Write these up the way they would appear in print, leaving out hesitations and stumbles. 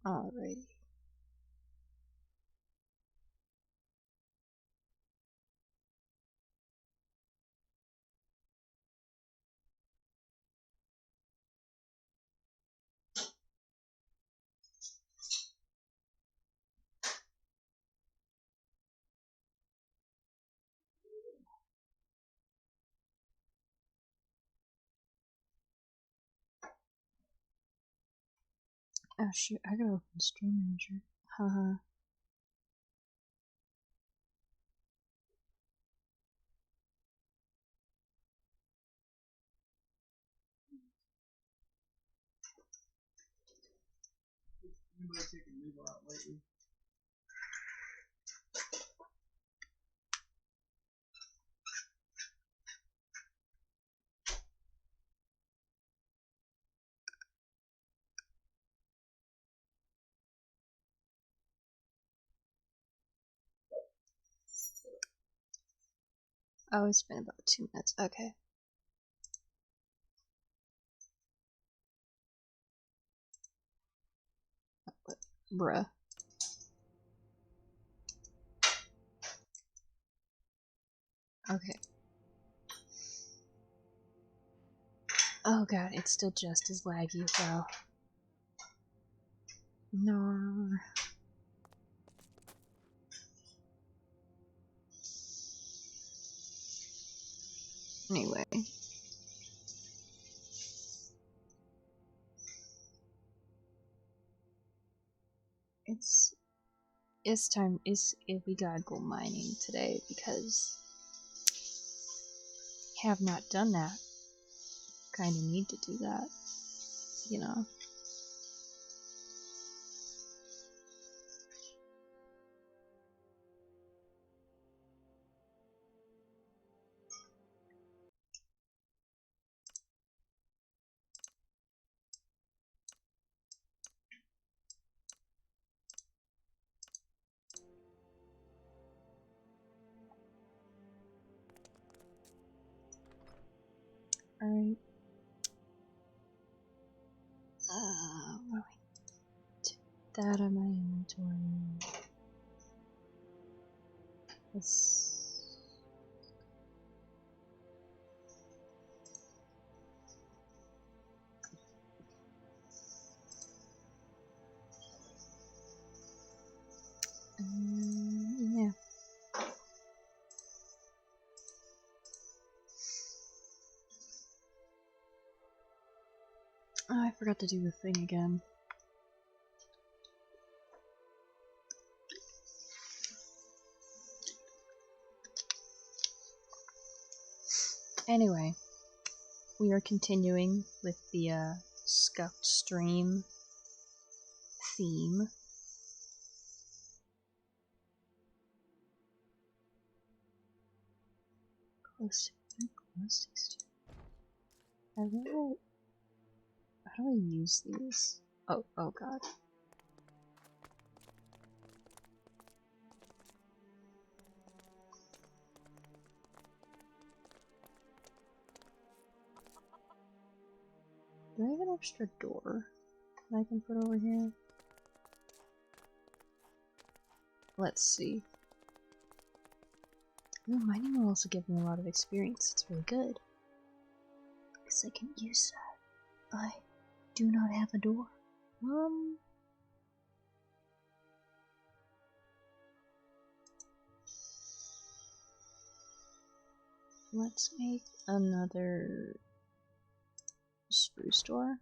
Alrighty. Oh shoot, I gotta open Stream Manager. Haha. Anybody taking legal out lately? Oh, it's been about 2 minutes. Okay. What? Bruh. Okay. Oh god, it's still just as laggy, though. No. Anyway. It's time, we gotta go mining today because have not done that. Kinda need to do that. You know. Alright. That out of my inventory. Let's... yeah. Oh, I forgot to do the thing again. Anyway, we are continuing with the Scuffed Stream theme. Close to how do I use these? Oh god. Do I have an extra door that I can put over here? Let's see. Ooh, mining will also give me a lot of experience. It's really good. Because I can use that. I do not have a door. Let's make another spruce door.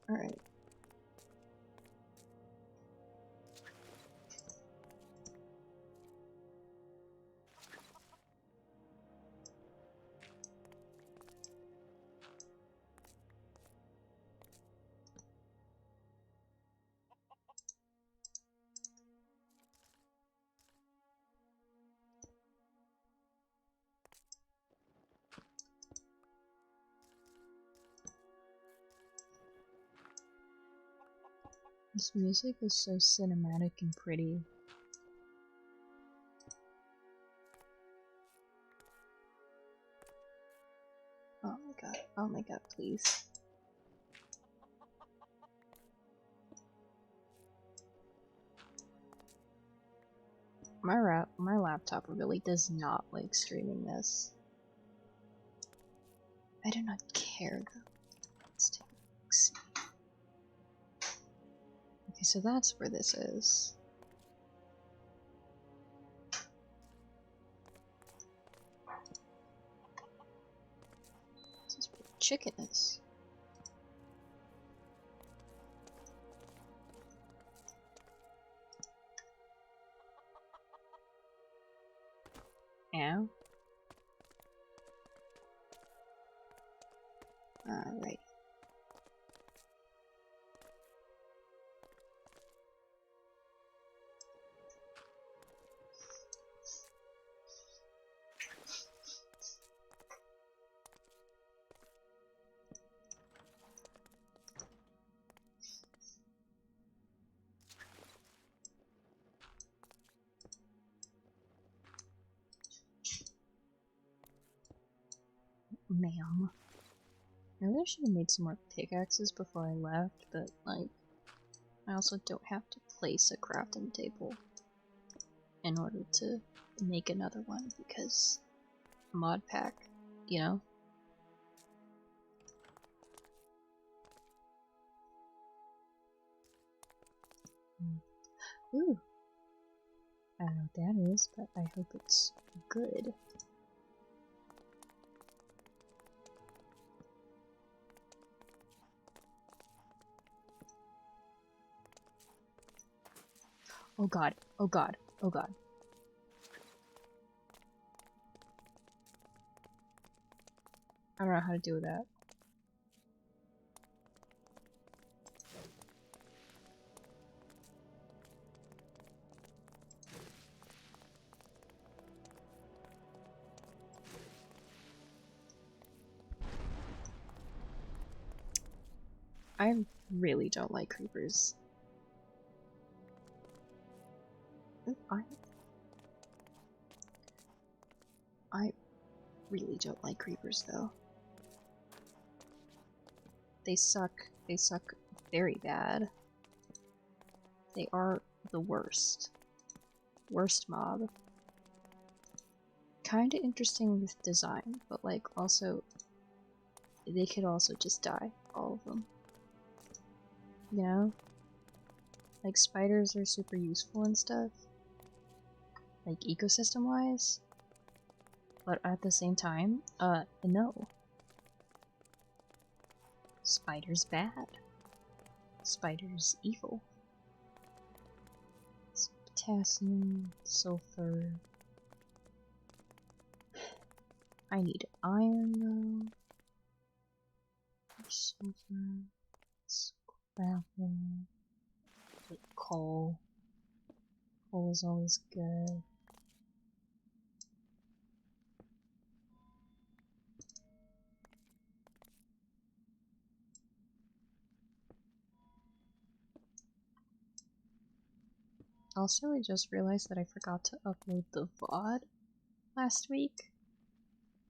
Alright. This music is so cinematic and pretty. Oh my god, please. My laptop really does not like streaming this. I do not care though. Let's take a look, see. Okay, so that's where this is. This is where the chicken is. Ow. Alright. Ma'am. I really should have made some more pickaxes before I left, but, like, I also don't have to place a crafting table in order to make another one, because modpack, you know? Ooh. I don't know what that is, but I hope it's good. Oh god, oh god, oh god. I don't know how to deal with that. I really don't like creepers. I really don't like creepers though. They suck very bad. They are the worst. Worst mob. Kinda interesting with design, but like also they could also just die, all of them. You know? Like spiders are super useful and stuff. Like ecosystem wise. But at the same time, no. Spiders bad. Spiders evil. So potassium, sulfur. I need iron though. Sulfur. Gravel. Like coal. Coal is always good. Also, I just realized that I forgot to upload the VOD last week.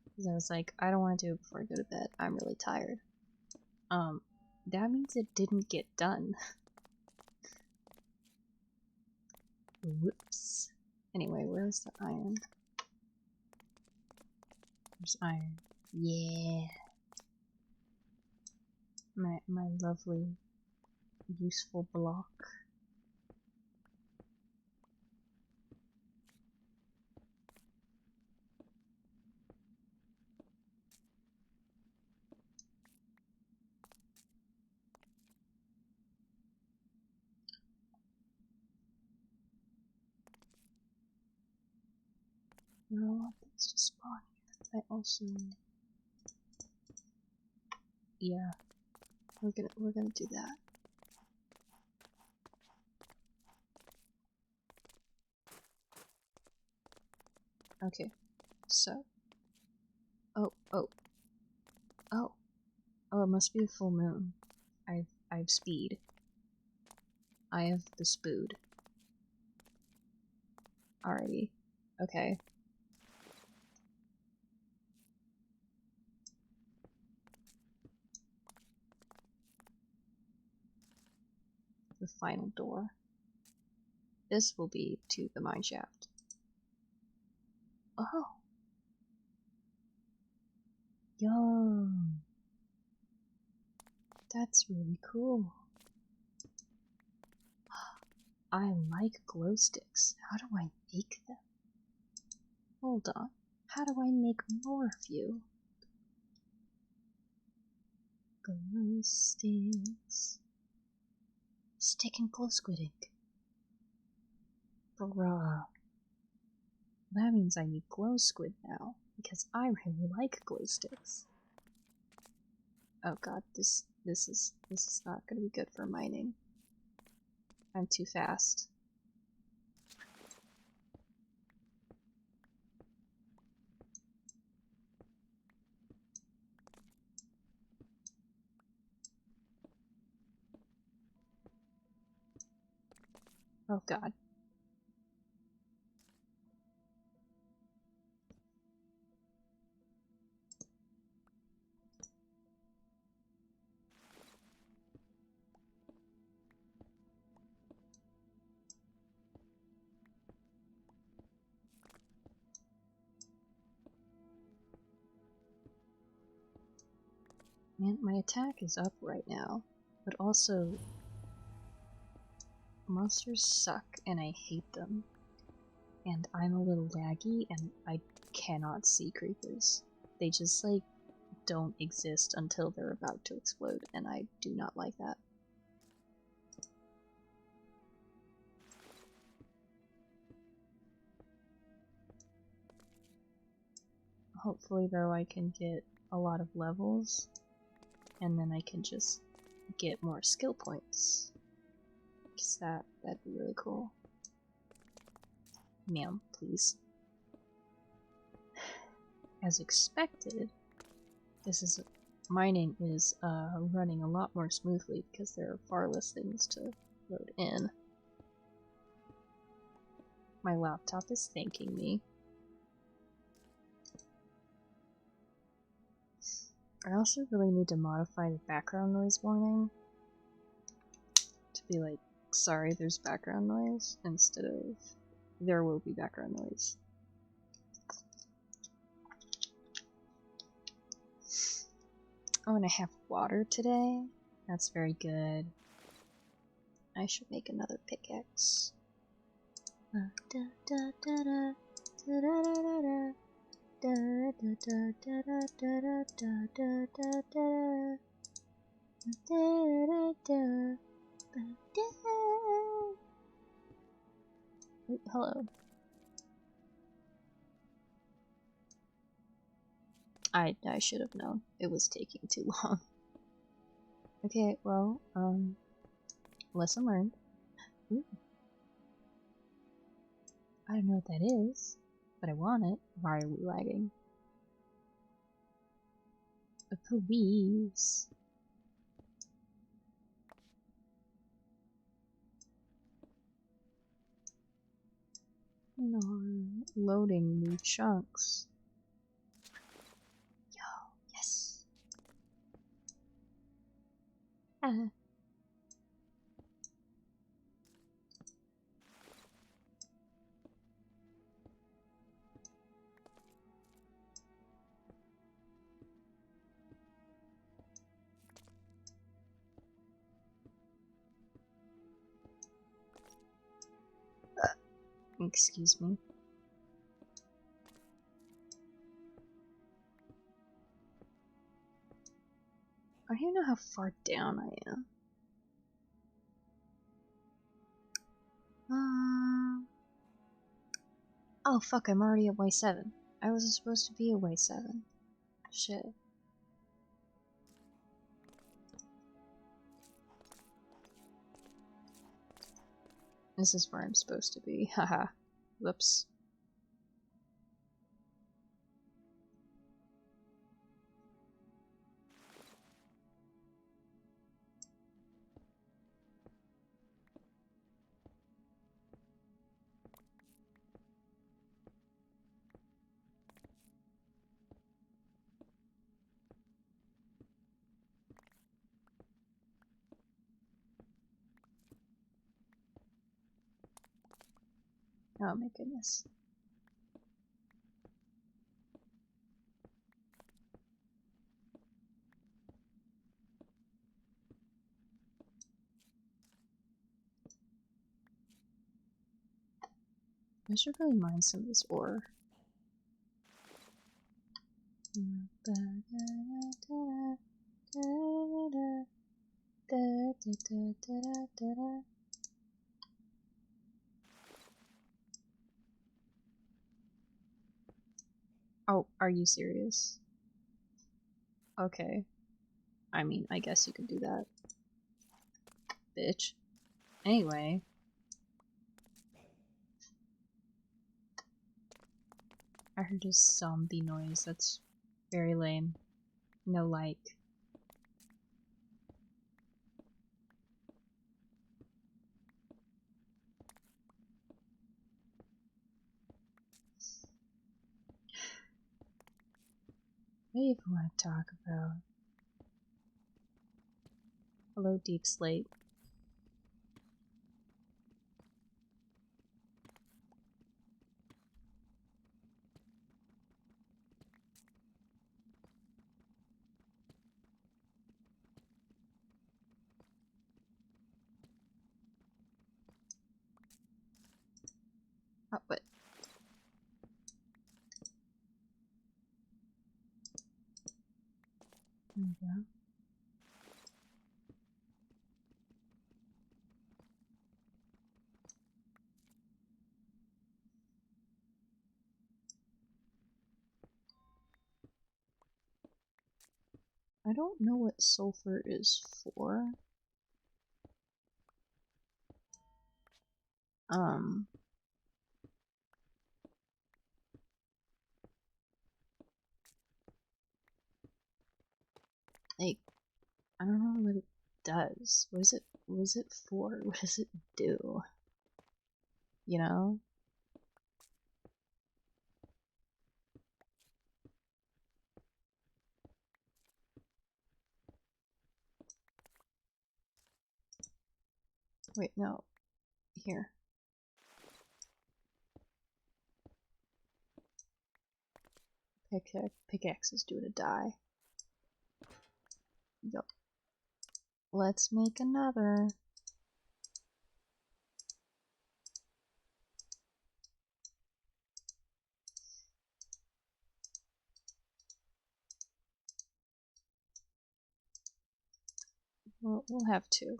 Because I was like, I don't want to do it before I go to bed. I'm really tired. That means it didn't get done. Whoops. Anyway, where's the iron? There's iron. Yeah. My lovely, useful block. I don't want things to spawn here. I also... Yeah. We're gonna do that. Okay. So. Oh. Oh, it must be a full moon. I've speed. I have the spood. Alrighty. Okay. The final door. This will be to the mine shaft. Oh! Yo! That's really cool. I like glow sticks. How do I make them? Hold on. How do I make more of you? Glow sticks. Stick and glow squid ink. Bruh. That means I need glow squid now, because I really like glow sticks. Oh god, this is not gonna be good for mining. I'm too fast. Oh god. Man, my attack is up right now, but also monsters suck and I hate them. And I'm a little laggy and I cannot see creepers. They just like don't exist until they're about to explode, and I do not like that. Hopefully though I can get a lot of levels, and then I can just get more skill points. Because that'd be really cool. Ma'am, please. As expected, mining is running a lot more smoothly because there are far less things to load in. My laptop is thanking me. I also really need to modify the background noise warning to be like, sorry, there's background noise, instead of there will be background noise. Oh, and I have water today. That's very good. I should make another pickaxe. Ooh, hello. I should have known. It was taking too long. Okay, well, lesson learned. Ooh. I don't know what that is, but I want it. Why are we lagging? Please. No, loading new chunks. Yo, yes. Ah. Excuse me. I don't even know how far down I am. Oh fuck, I'm already at Y7. I wasn't supposed to be at Y7. Shit. This is where I'm supposed to be. Haha. Whoops. Oh my goodness. I should really mine some of this ore. Oh, are you serious? Okay. I mean, I guess you could do that. Bitch. Anyway. I heard a zombie noise. That's very lame. No like. What do you even want to talk about? Hello, Deep Slate. Oh, but there we go. I don't know what sulfur is for. Like, I don't know what it does. What is it for? What does it do? You know? Wait, no. Here. Pickaxes do to die. Yup. Let's make another. We'll have two.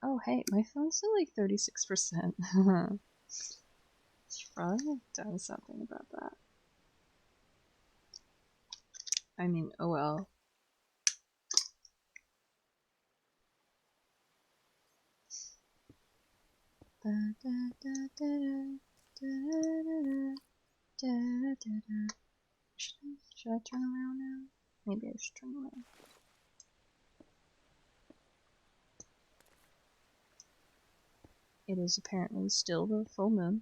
Oh, hey, my phone's still like 36%. Should probably have done something about that. I mean, oh well. Should I turn around now? Maybe I should turn around. It is apparently still the full moon.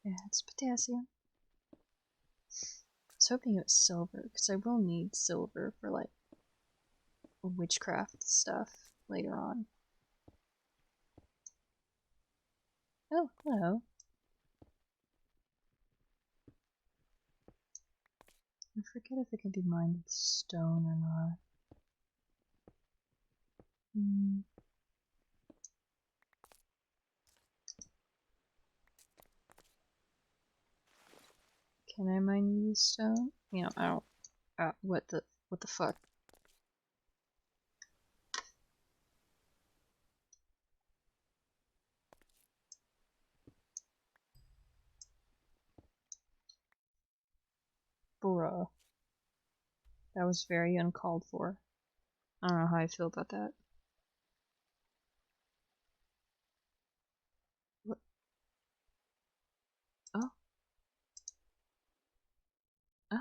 Yeah, it's potassium. I was hoping it was silver, because I will need silver for, like, witchcraft stuff later on. Oh, hello. I forget if it can be mined with stone or not. Can I mine use stone? You know, I don't. What the fuck? Bruh. That was very uncalled for. I don't know how I feel about that. What? Oh. Oh.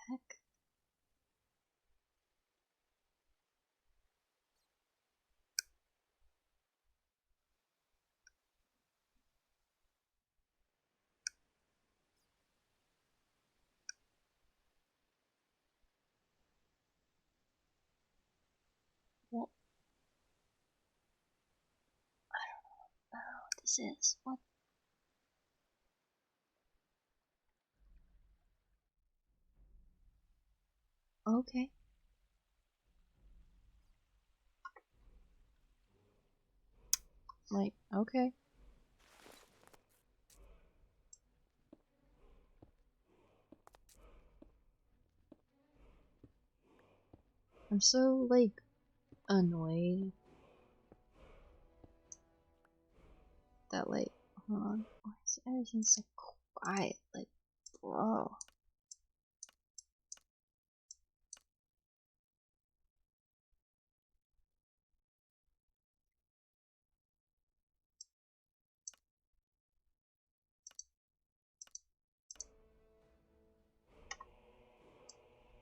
Heck. Well, I don't know what this is. What? Okay. Like, okay. I'm so, like, annoyed that, like, hold on. Why is everything so quiet? Like, bro.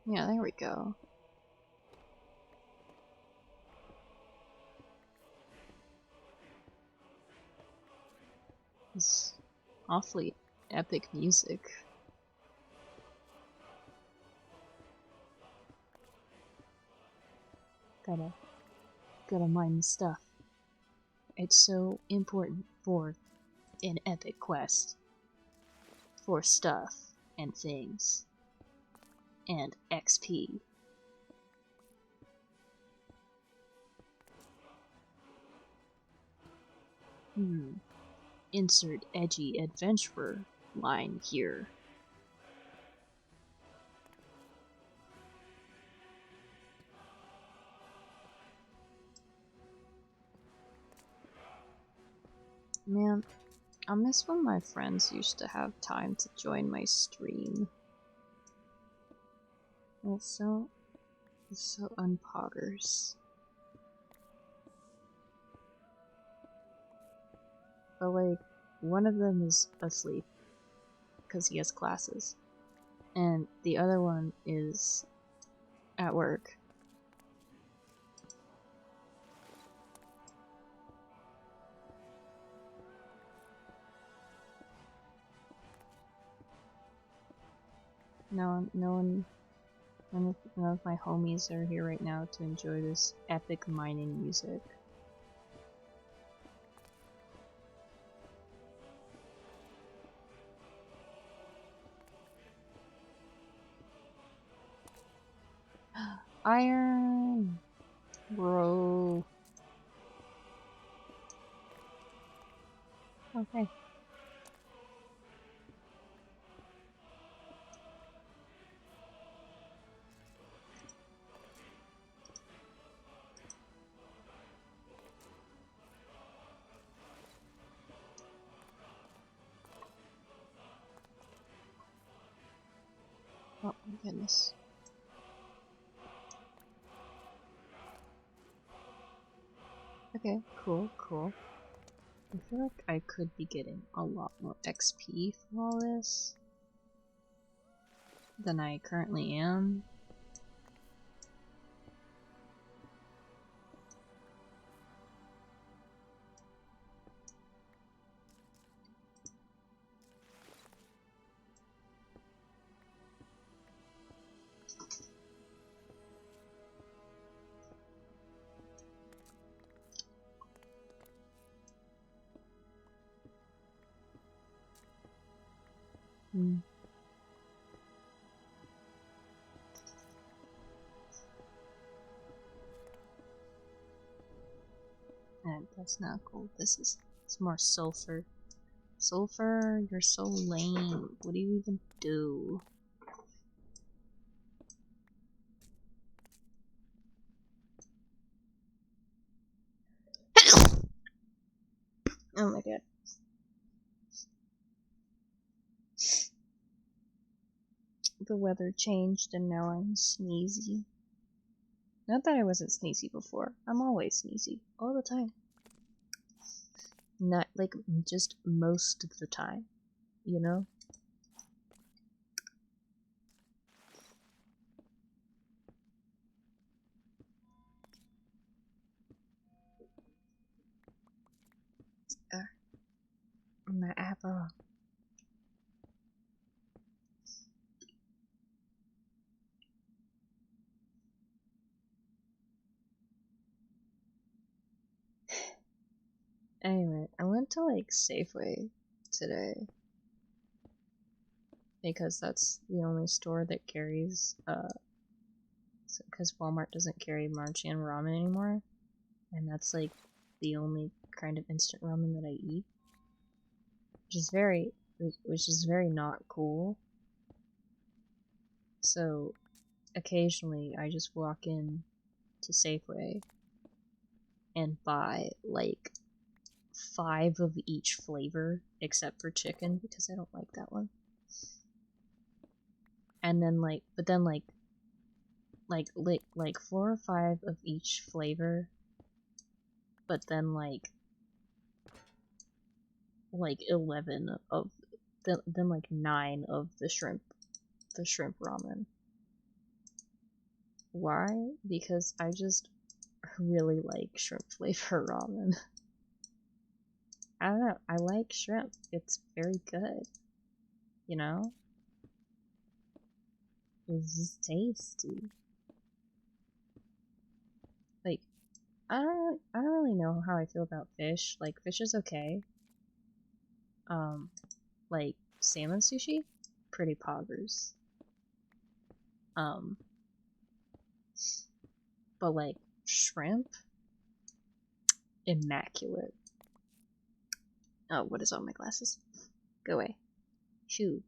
Yeah, there we go. It's awfully epic music. Gotta mine the stuff. It's so important for an epic quest. For stuff and things. And XP. Insert edgy adventurer line here. Man, I miss when my friends used to have time to join my stream. It's so unpoggers. But like, one of them is asleep because he has classes, and the other one is at work. None of my homies are here right now to enjoy this epic mining music. Iron! Bro. Okay. Oh my goodness. Okay, cool. I feel like I could be getting a lot more XP for all this than I currently am. And that's not gold. It's more sulfur. Sulfur, you're so lame. What do you even do? Oh my god. The weather changed and now I'm sneezy. Not that I wasn't sneezy before. I'm always sneezy. All the time. Not like just most of the time. You know? My apple. Anyway, I went to like Safeway today because that's the only store that carries because Walmart doesn't carry Marchian ramen anymore, and that's like the only kind of instant ramen that I eat, which is very not cool. So occasionally I just walk in to Safeway and buy like 5 of each flavor except for chicken because I don't like that one. And then like 4 or 5 of each flavor, but then like 11 of then like 9 of the shrimp ramen. Why? Because I just really like shrimp flavor ramen. I don't know, I like shrimp. It's very good. You know? It's just tasty. Like, I don't really know how I feel about fish. Like, fish is okay. Like salmon sushi, pretty poggers. But like shrimp, immaculate. Oh, what is on my glasses? Go away. Shoo.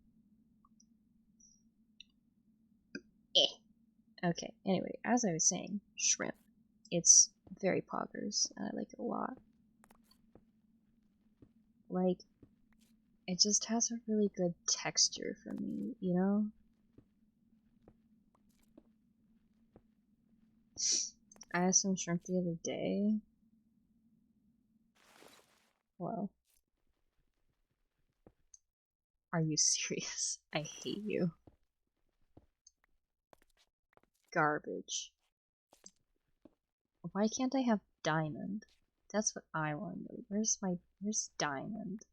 Okay, anyway, as I was saying, shrimp. It's very poggers, and I like it a lot. Like, it just has a really good texture for me, you know? I had some shrimp the other day. Well, are you serious? I hate you. Garbage. Why can't I have diamond? That's what I want to know. Where's diamond?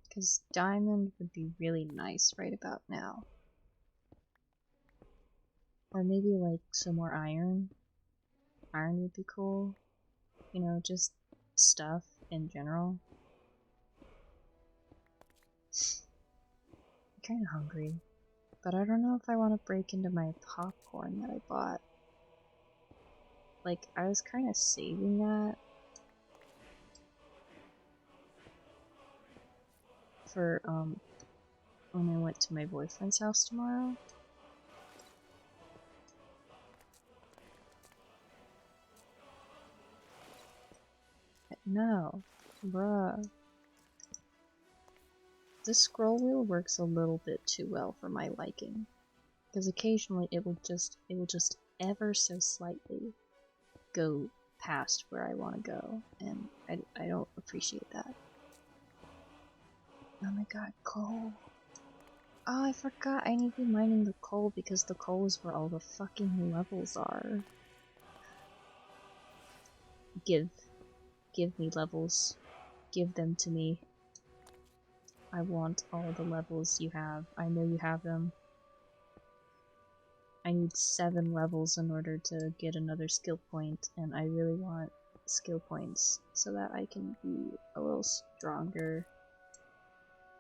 Because diamond would be really nice right about now. Or maybe like some more iron. Iron would be cool. You know, just stuff in general. I'm kinda hungry. But I don't know if I want to break into my popcorn that I bought. Like, I was kinda saving that for, when I went to my boyfriend's house tomorrow. No, bruh. This scroll wheel works a little bit too well for my liking, because occasionally it will just ever so slightly go past where I want to go, and I don't appreciate that. Oh my god, coal. Oh, I forgot I need to be mining the coal because the coal is where all the fucking levels are. Give me levels. Give them to me. I want all the levels you have. I know you have them. I need 7 levels in order to get another skill point, and I really want skill points so that I can be a little stronger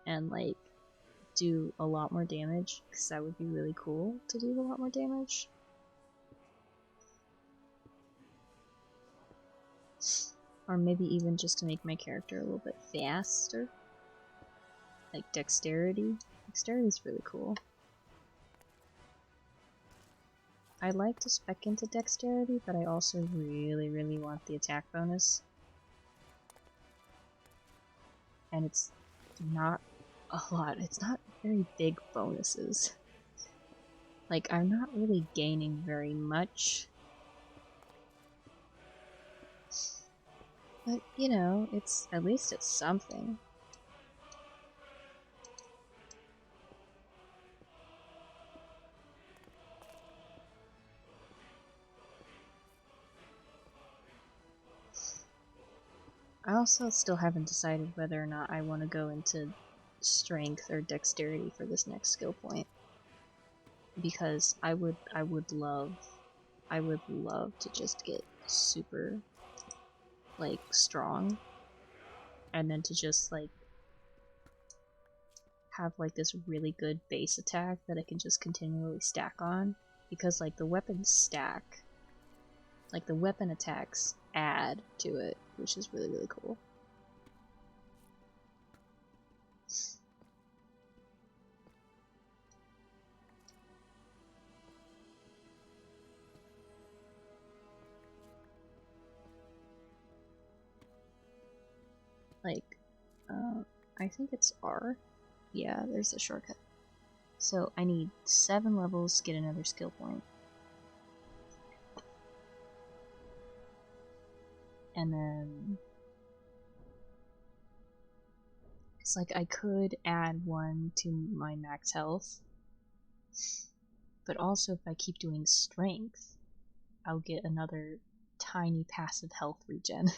and like do a lot more damage, because that would be really cool to do a lot more damage. Or maybe even just to make my character a little bit faster. Like dexterity. Dexterity is really cool. I'd like to spec into dexterity, but I also really want the attack bonus. And it's not a lot. It's not very big bonuses. Like, I'm not really gaining very much. But, you know, at least it's something. I also still haven't decided whether or not I want to go into strength or dexterity for this next skill point. Because I would love to just get super, like, strong. And then to just, like, have, like, this really good base attack that I can just continually stack on. Because, like, the weapons stack. Like, the weapon attacks add to it, which is really cool. Like, I think it's R. Yeah, there's a shortcut. So I need 7 levels to get another skill point. And then it's like I could add 1 to my max health. But also if I keep doing strength, I'll get another tiny passive health regen.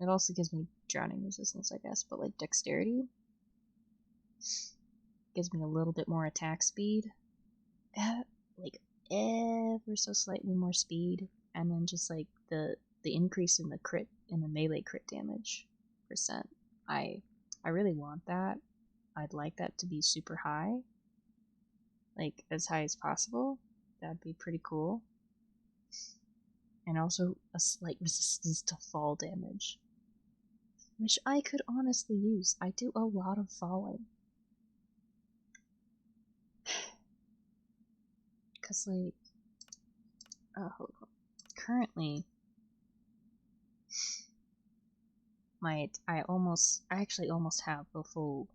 It also gives me drowning resistance, I guess, but like dexterity gives me a little bit more attack speed. Like ever so slightly more speed, and then just like the increase in the crit, in the melee crit damage percent. I really want that. I'd like that to be super high. Like as high as possible. That'd be pretty cool. And also a slight resistance to fall damage, which I could honestly use. I do a lot of falling. Cause like, hold on. Currently, I actually almost have a full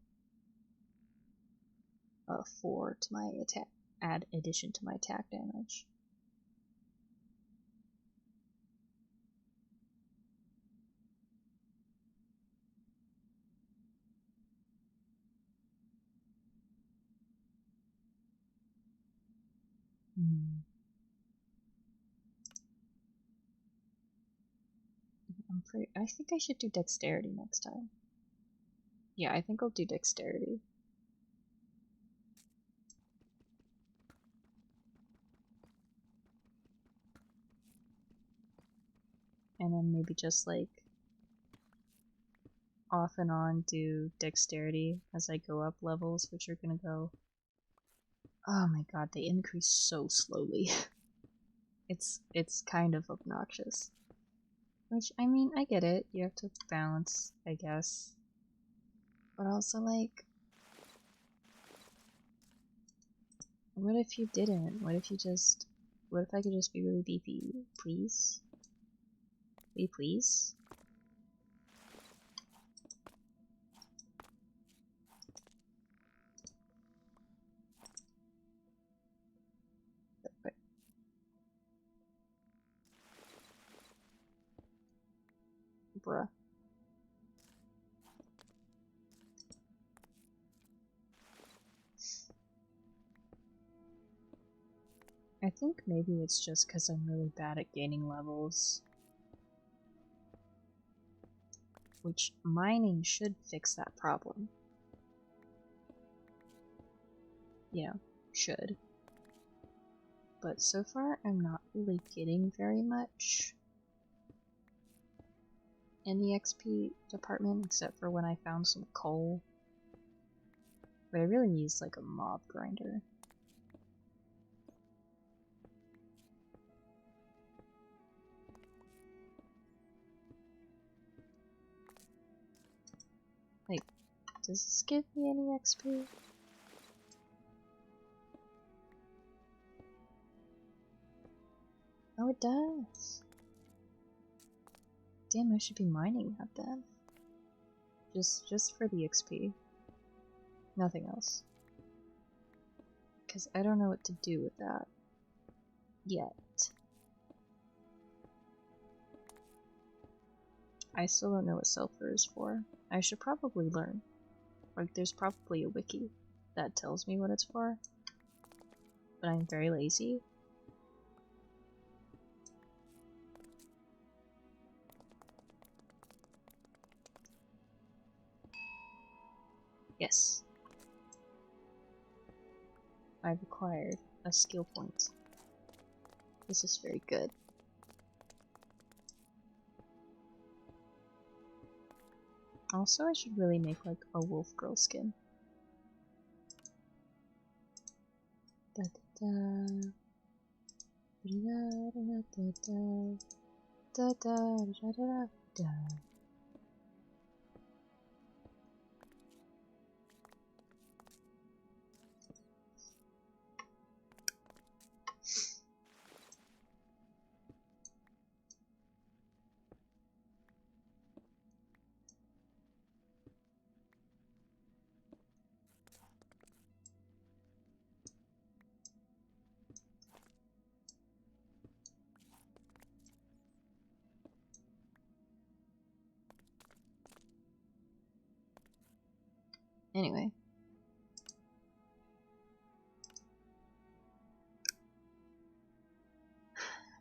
4 to my attack, addition to my attack damage. I think I should do dexterity next time. Yeah, I think I'll do dexterity. And then maybe just like off and on do dexterity as I go up levels, which are gonna go... Oh my god, they increase so slowly. It's kind of obnoxious. Which, I mean, I get it. You have to balance, I guess. But also, like... What if you didn't? What if you just... What if I could just be really BP? Please? Please? But bruh. I think maybe it's just because I'm really bad at gaining levels. Which mining should fix that problem. You know, should. but so far I'm not really getting very much in the XP department, except for when I found some coal. But I really need like a mob grinder. Like, does this give me any XP? Oh, it does. Damn, I should be mining that then. Just for the XP. Nothing else. Because I don't know what to do with that yet. I still don't know what sulfur is for. I should probably learn. Like, there's probably a wiki that tells me what it's for. But I'm very lazy. Yes. I've acquired a skill point. This is very good. Also, I should really make like a wolf girl skin. Da da da. Da da da da da da da da da. Anyway.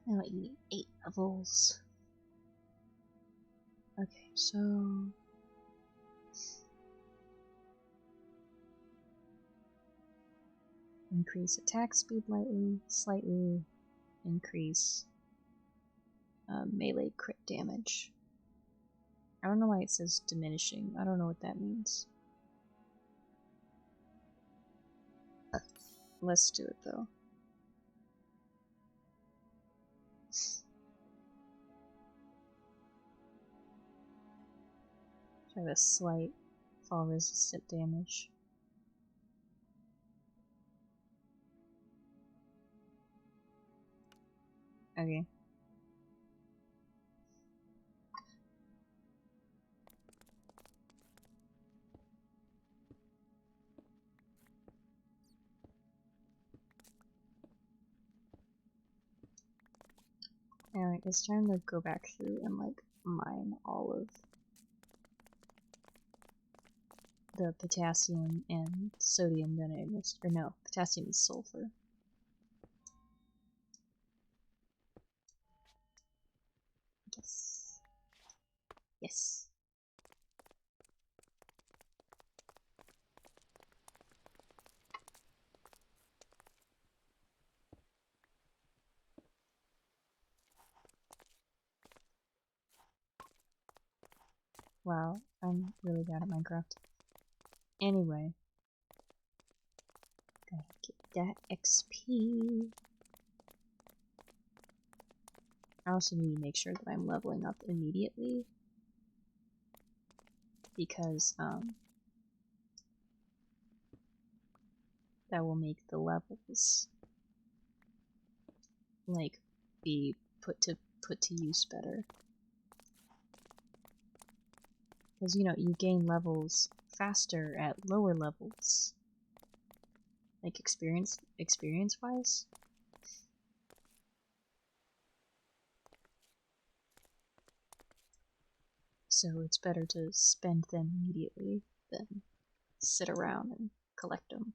Now you need 8 levels. Okay, so... increase attack speed slightly, increase melee crit damage. I don't know why it says diminishing. I don't know what that means. Let's do it though. Try the slight fall resistant damage. Okay. Alright, it's time to go back through and like mine all of the potassium and sodium that I missed. Or no, potassium and sulfur. Yes. Yes. Wow, I'm really bad at Minecraft. Anyway. Gotta get that XP. I also need to make sure that I'm leveling up immediately. Because, that will make the levels, like, be put to use better. Because, you know, you gain levels faster at lower levels. Like, experience-wise. So it's better to spend them immediately than sit around and collect them.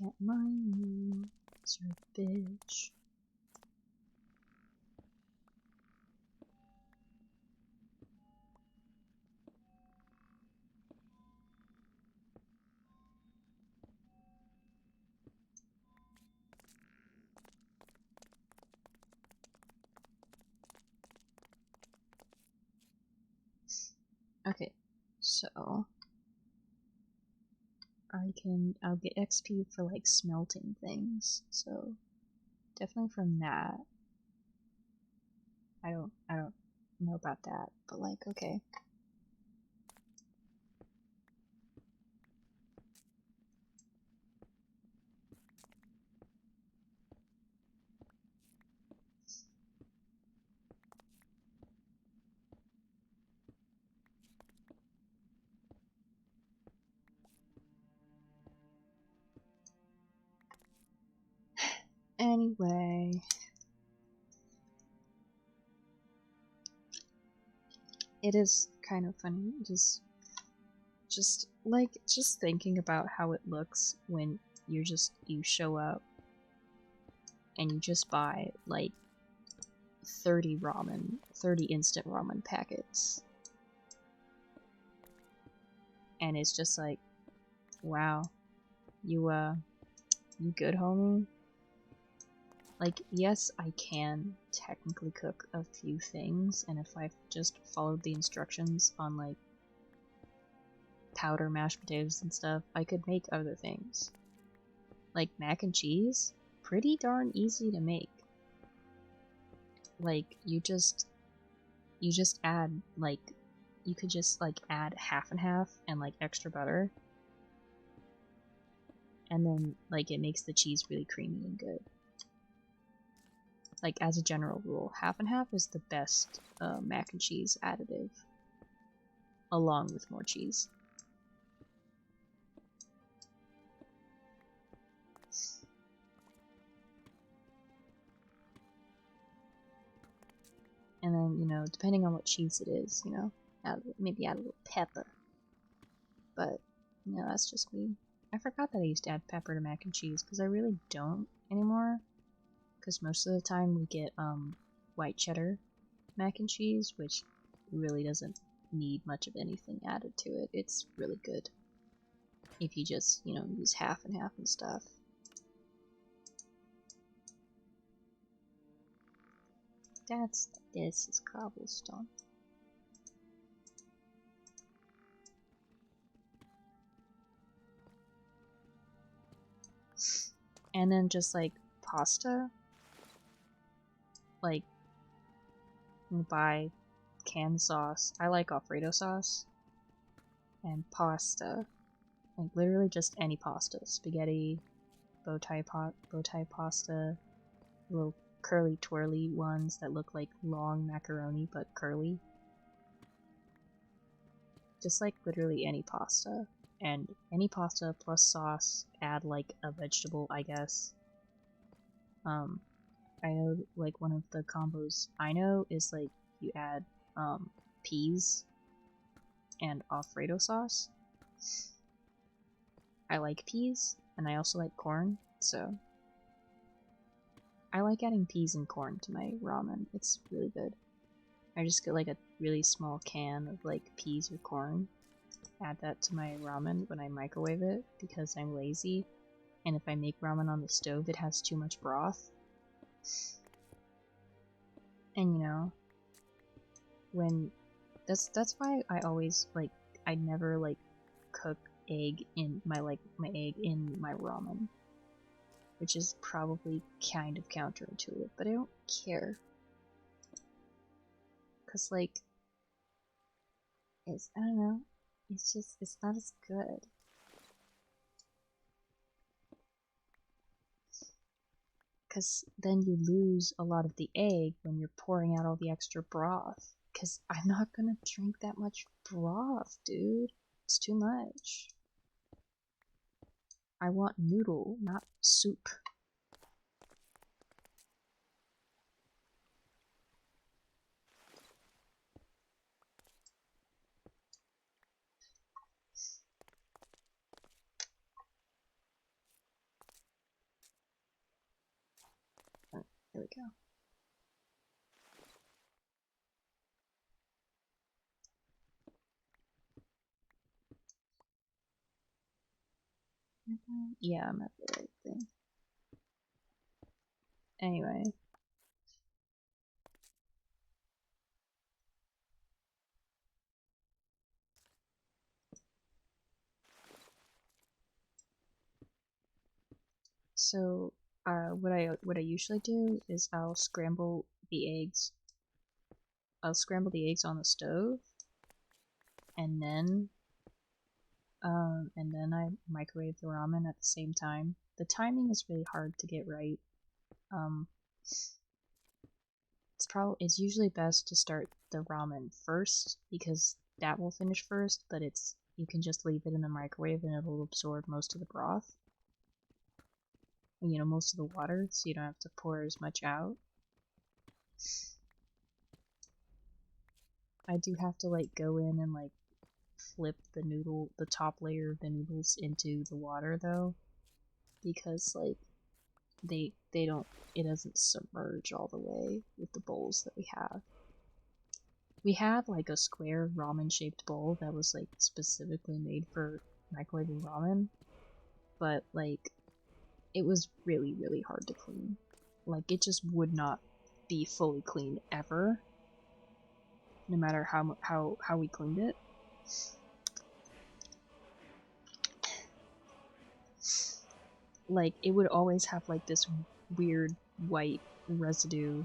can't mind you, sir bitch. Okay, so I'll get XP for like smelting things, so definitely from that. I don't know about that, but like, okay. Anyway, it is kind of funny, just thinking about how it looks when you show up and you just buy like 30 instant ramen packets. And it's just like, wow, you good, homie? Like, yes, I can technically cook a few things, and if I just followed the instructions on like powder mashed potatoes and stuff, I could make other things. Like mac and cheese, pretty darn easy to make. Like, you just add, like, you could just like add half and half and like extra butter, and then like it makes the cheese really creamy and good. Like, as a general rule, half and half is the best mac and cheese additive, along with more cheese. And then, you know, depending on what cheese it is, you know, maybe add a little pepper. But, you know, that's just me. I forgot that I used to add pepper to mac and cheese, because I really don't anymore. Because most of the time we get white cheddar mac and cheese, which really doesn't need much of anything added to it. It's really good if you just, you know, use half and half and stuff. This is cobblestone. And then just like pasta, like, you buy canned sauce. I like Alfredo sauce. And pasta, like literally just any pasta. Spaghetti, bow tie pasta, little curly twirly ones that look like long macaroni but curly. Just like literally any pasta. And any pasta plus sauce, add like a vegetable, I guess. I know like one of the combos I know is like you add peas and Alfredo sauce. I like peas, and I also like corn, so I like adding peas and corn to my ramen. It's really good. I just get like a really small can of like peas or corn, add that to my ramen when I microwave it because I'm lazy, and if I make ramen on the stove it has too much broth. And you know, when that's why I always like, I never like cook egg in my egg in my ramen, which is probably kind of counterintuitive, but I don't care, cause like I don't know, it's not as good. Because then you lose a lot of the egg when you're pouring out all the extra broth. Because I'm not gonna drink that much broth, dude. It's too much. I want noodle, not soup. There we go. Yeah, I'm at the right thing. Anyway. So, what I usually do is I'll scramble the eggs. I'll scramble the eggs on the stove, and then I microwave the ramen at the same time. The timing is really hard to get right. It's usually best to start the ramen first because that will finish first, but you can just leave it in the microwave and it'll absorb most of the broth. You know, most of the water, so you don't have to pour as much out. I do have to like go in and like flip the top layer of the noodles into the water though, because like it doesn't submerge all the way with the bowls that we have. We had like a square ramen shaped bowl that was like specifically made for microwaving ramen, but like it was really, really hard to clean. Like it just would not be fully clean ever, no matter how we cleaned it. Like it would always have like this weird white residue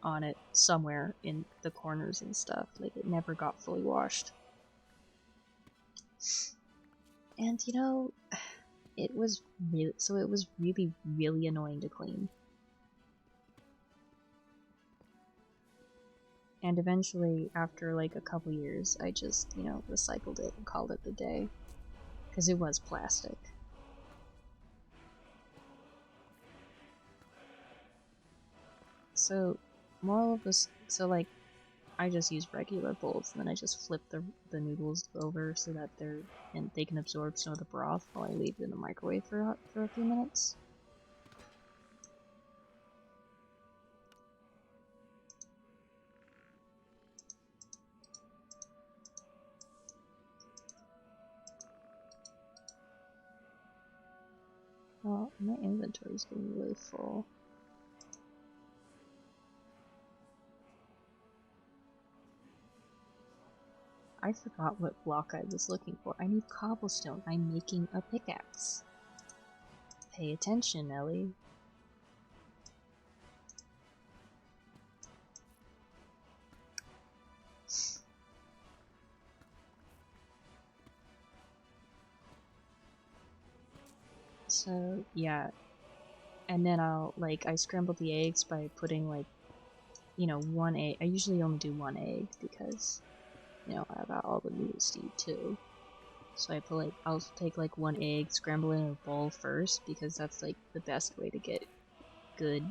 on it somewhere in the corners and stuff. Like it never got fully washed. And you know, it was really, really annoying to clean. And eventually, after like a couple years, I just, you know, recycled it and called it the day. Because it was plastic. So, moral of this, so like, I just use regular bowls, and then I just flip the noodles over so that they can absorb some of the broth while I leave it in the microwave for a few minutes. Well, my inventory's getting really full. I forgot what block I was looking for. I need cobblestone. I'm making a pickaxe. Pay attention, Ellie. So, yeah. And then I scramble the eggs by putting, like, you know, one egg. I usually only do one egg because, you know, I got all the noodles to eat too. So I'll take, like, one egg, scramble it in a bowl first because that's, like, the best way to get good,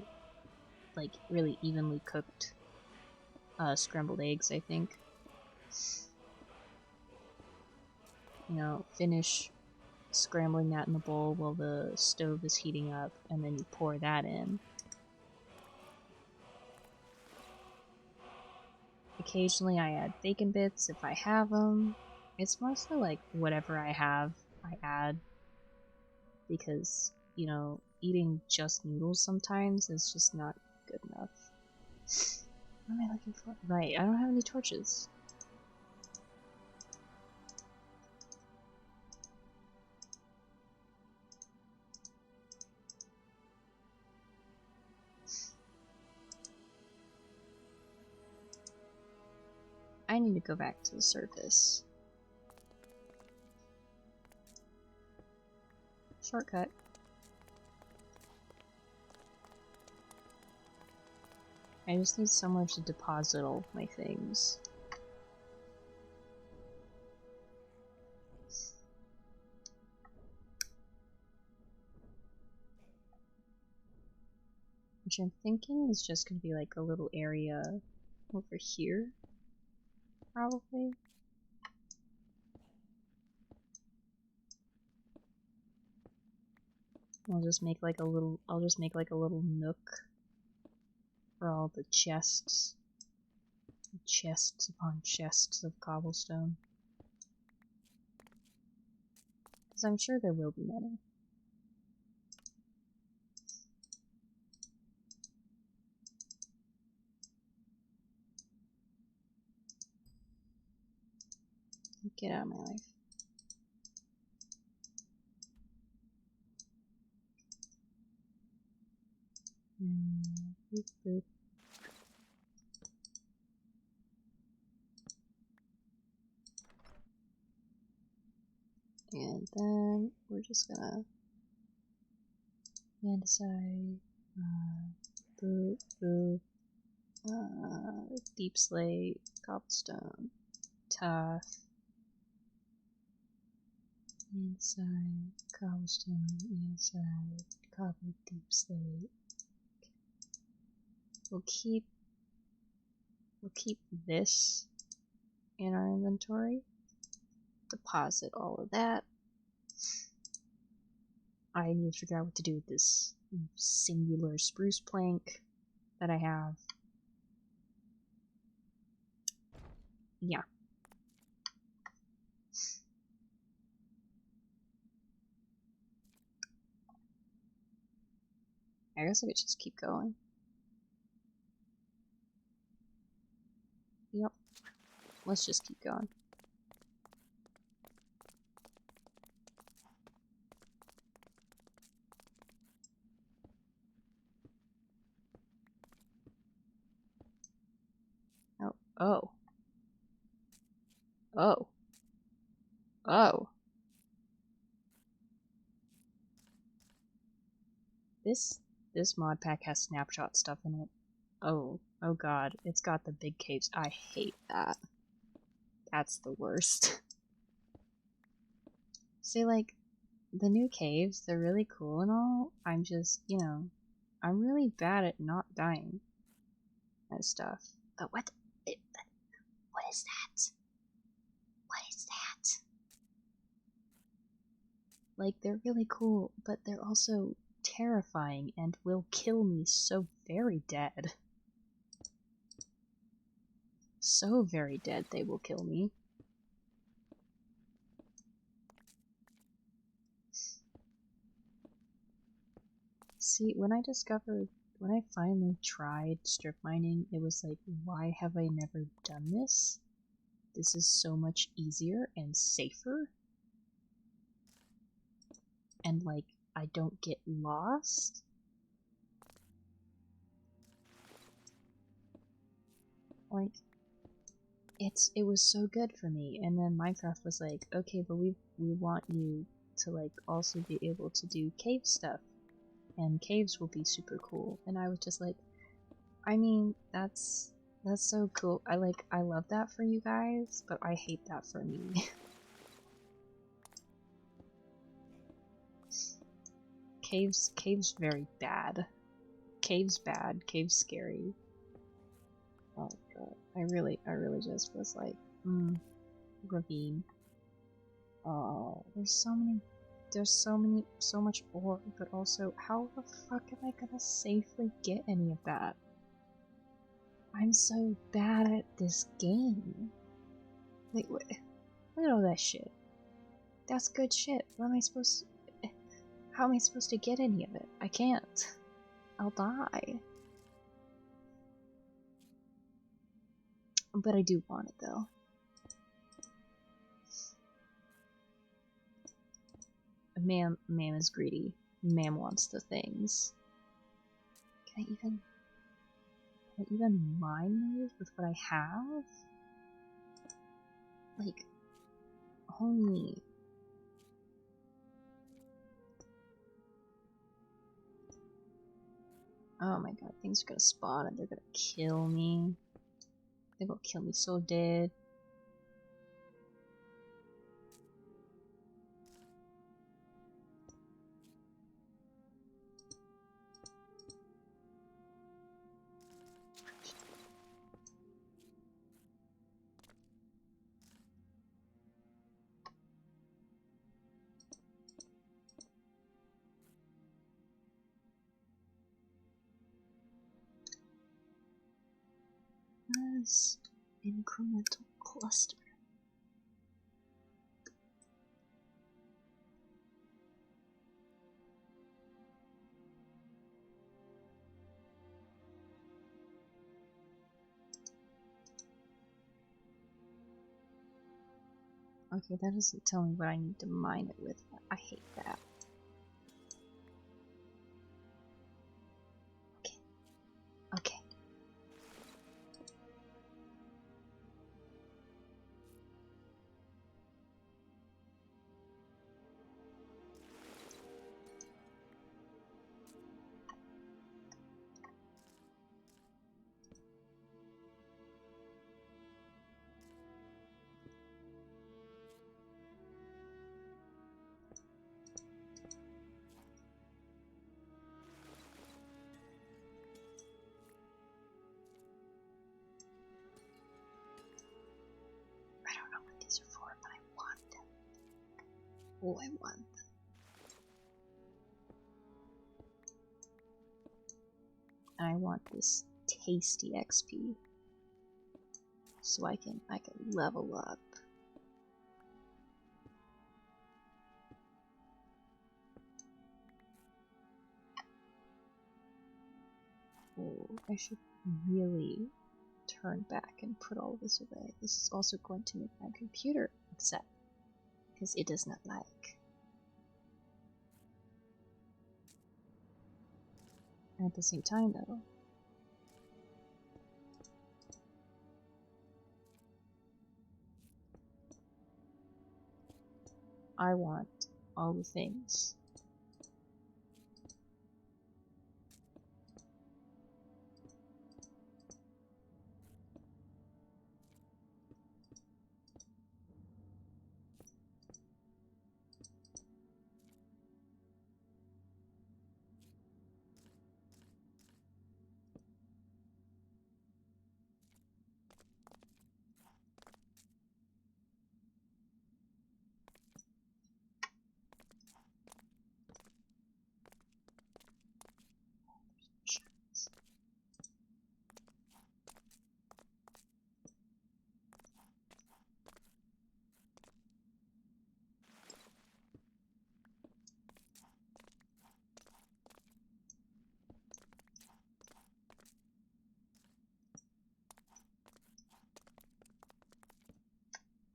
like, really evenly cooked, scrambled eggs, I think. You know, finish scrambling that in the bowl while the stove is heating up, and then you pour that in. Occasionally I add bacon bits if I have them. It's mostly like whatever I have, I add. Because, you know, eating just noodles sometimes is just not good enough. What am I looking for? Right, I don't have any torches. I need to go back to the surface. Shortcut. I just need somewhere to deposit all of my things. Which I'm thinking is just gonna be like a little area over here. Probably. I'll just make like a little nook for all the chests. Chests upon chests of cobblestone. Because I'm sure there will be many. Get out of my life. Boop, boop. And then we're just gonna andesite, boop, boop, deep slate, cobblestone, tough, andesite, cobblestone, andesite, copper, deep slate. We'll keep this in our inventory. Deposit all of that. I need to figure out what to do with this singular spruce plank that I have. Yeah. I guess I could just keep going. Yep. Let's just keep going. Oh. Oh. Oh. Oh. This mod pack has snapshot stuff in it. Oh. Oh god. It's got the big caves. I hate that. That's the worst. See, like, the new caves, they're really cool and all. I'm just, you know, I'm really bad at not dying and stuff. But what is that? What is that? Like, they're really cool, but they're also terrifying and will kill me so very dead. So very dead they will kill me. See, when I finally tried strip mining, it was like, why have I never done this? This is so much easier and safer. And like, I don't get lost. Like, it was so good for me. And then Minecraft was like, okay, but we want you to like also be able to do cave stuff. And caves will be super cool. And I was just like, I mean, that's so cool. I love that for you guys, but I hate that for me. Caves very bad. Caves bad, caves scary. Oh god. I really just was like, ravine. Oh, there's so much ore, but also, how the fuck am I gonna safely get any of that? I'm so bad at this game. Wait, look at all that shit. That's good shit. What am I supposed to... How am I supposed to get any of it? I can't. I'll die. But I do want it, though. Man is greedy. Man wants the things. Can I even mine those with what I have? Like, only... Oh my god, things are gonna spawn and they're gonna kill me. They're gonna kill me so dead. Yes. Incremental cluster. Okay, that doesn't tell me what I need to mine it with. I hate that. Okay. Okay. I don't know what these are for, but I want them. Oh, I want them. I want this tasty XP so I can level up. Oh, I should really turn back and put all this away. This is also going to make my computer upset because it does not like. And at the same time, though, I want all the things.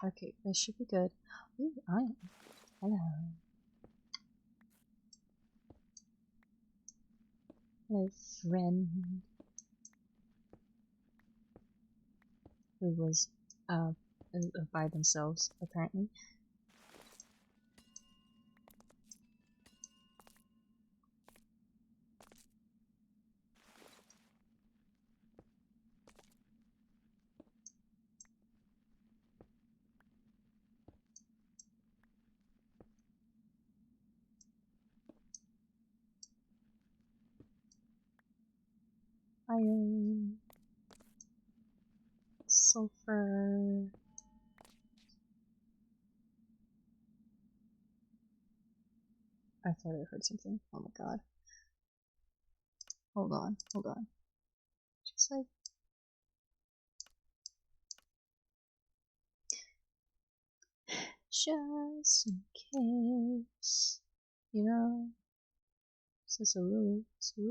Okay, this should be good. Ooh, iron. Hello. Hello, friend. Who was by themselves, apparently. Iron. Sulfur. I thought I heard something. Oh my god. Hold on, hold on. Just like... just in case. You know? This is a little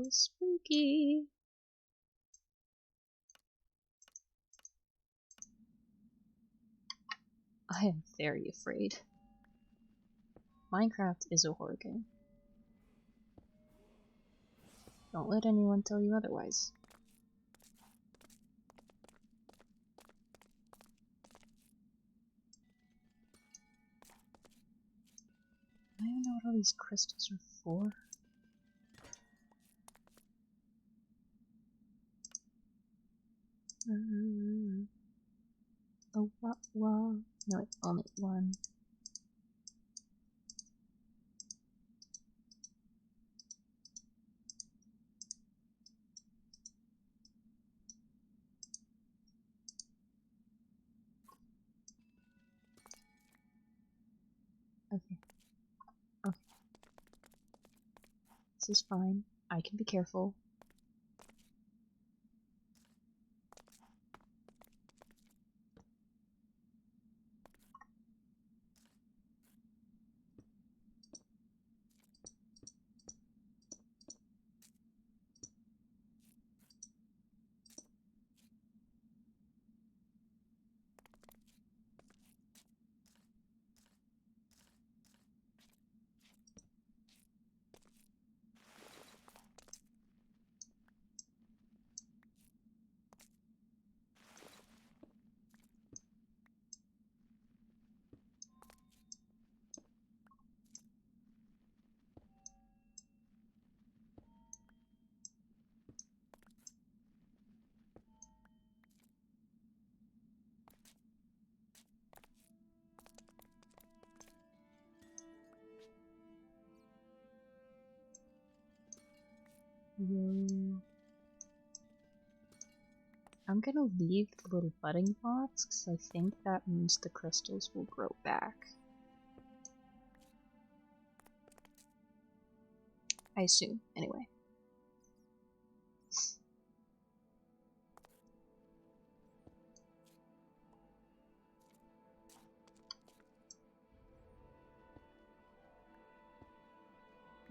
spooky. I am very afraid. Minecraft is a horror game. Don't let anyone tell you otherwise. I don't even know what all these crystals are for. Oh, what? No, it's only one. Okay. Okay. This is fine. I can be careful. I'm gonna leave the little budding pots because I think that means the crystals will grow back. I assume, anyway.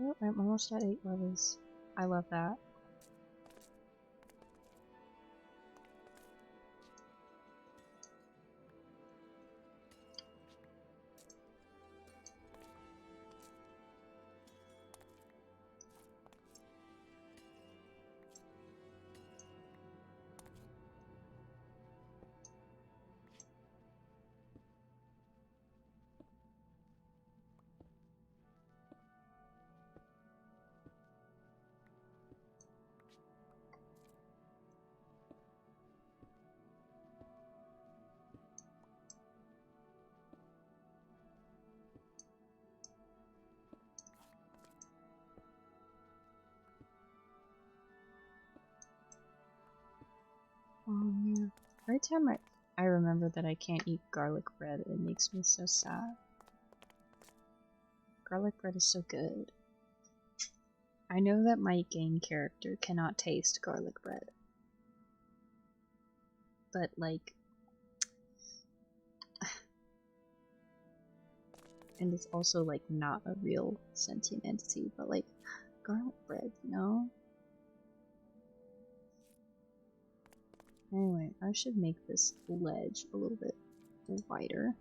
Oh, I'm almost at 8 levels. I love that. Oh yeah. Every time I remember that I can't eat garlic bread, it makes me so sad. Garlic bread is so good. I know that my game character cannot taste garlic bread. But like... and it's also like not a real sentient entity, but like garlic bread, you know? Anyway, I should make this ledge a little bit wider.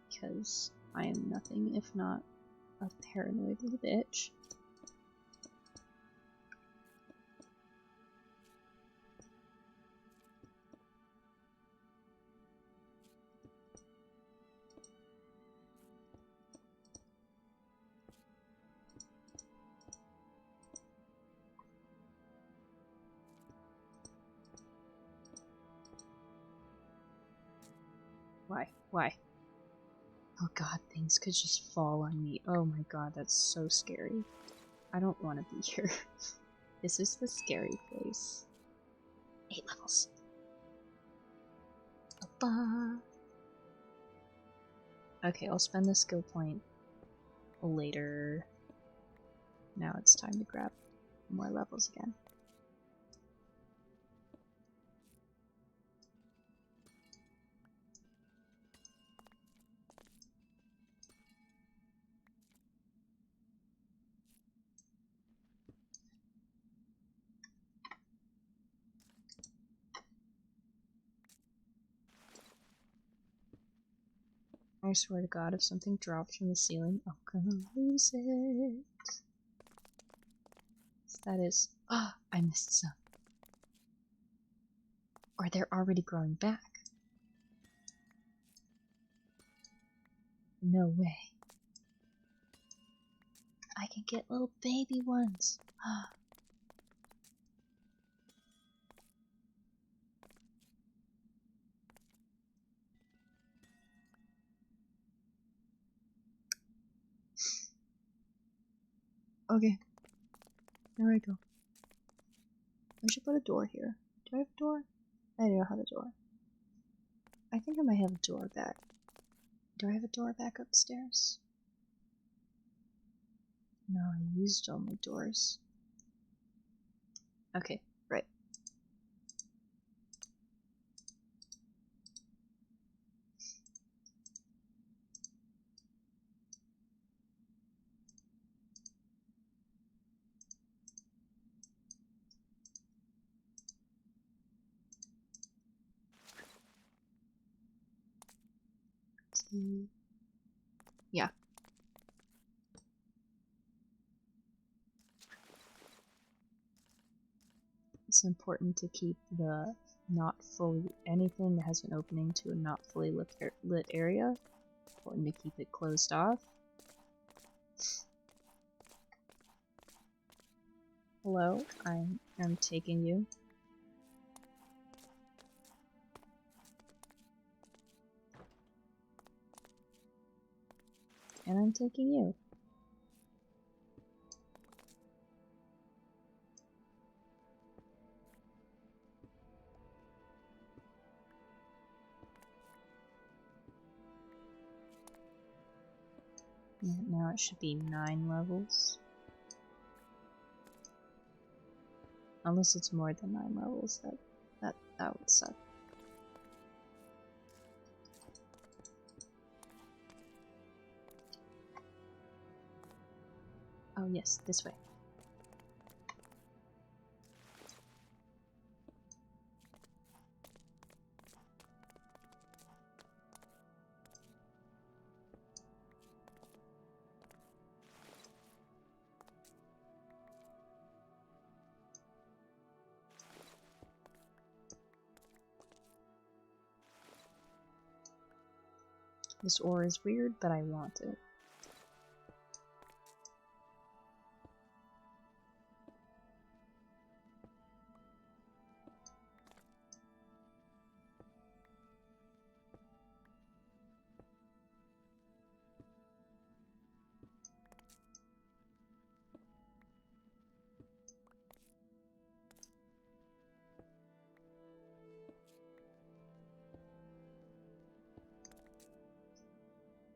Because I am nothing if not a paranoid little bitch. Why? Why? Oh god, things could just fall on me. Oh my god, that's so scary. I don't want to be here. This is the scary place. 8 levels. Ba-ba. Okay, I'll spend the skill point later. Now it's time to grab more levels again. I swear to god, if something drops from the ceiling, I'm gonna lose it. That is... ah, I missed some. Or they're already growing back. No way. I can get little baby ones. Okay. There I go. I should put a door here. Do I have a door? I don't have a door. I think I might have a door back. Do I have a door back upstairs? No, I used all my doors. Okay, right. Yeah. It's important to keep the not fully anything that has an opening to a not fully lit area. Important to keep it closed off. Hello, I'm taking you. And I'm taking you. Yeah, now it should be 9 levels. Unless it's more than 9 levels, that would suck. Oh yes, this way. This ore is weird, but I want it.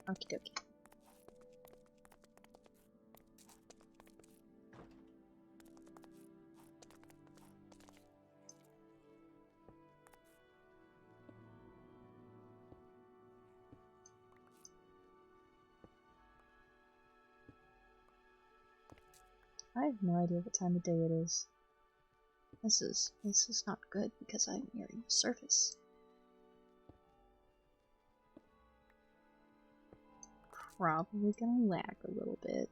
Okie dokie. I have no idea what time of day it is. This is not good because I'm nearing the surface. Probably gonna lag a little bit.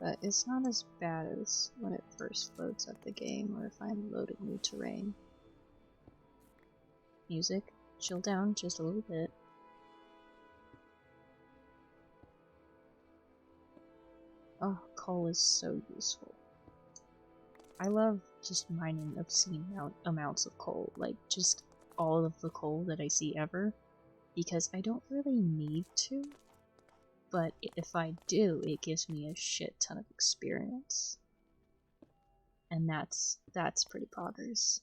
But it's not as bad as when it first loads up the game or if I'm loading new terrain. Music, chill down just a little bit. Oh, coal is so useful. I love just mining obscene amounts of coal, like just all of the coal that I see ever, because I don't really need to, but if I do, it gives me a shit ton of experience. And that's pretty poggers.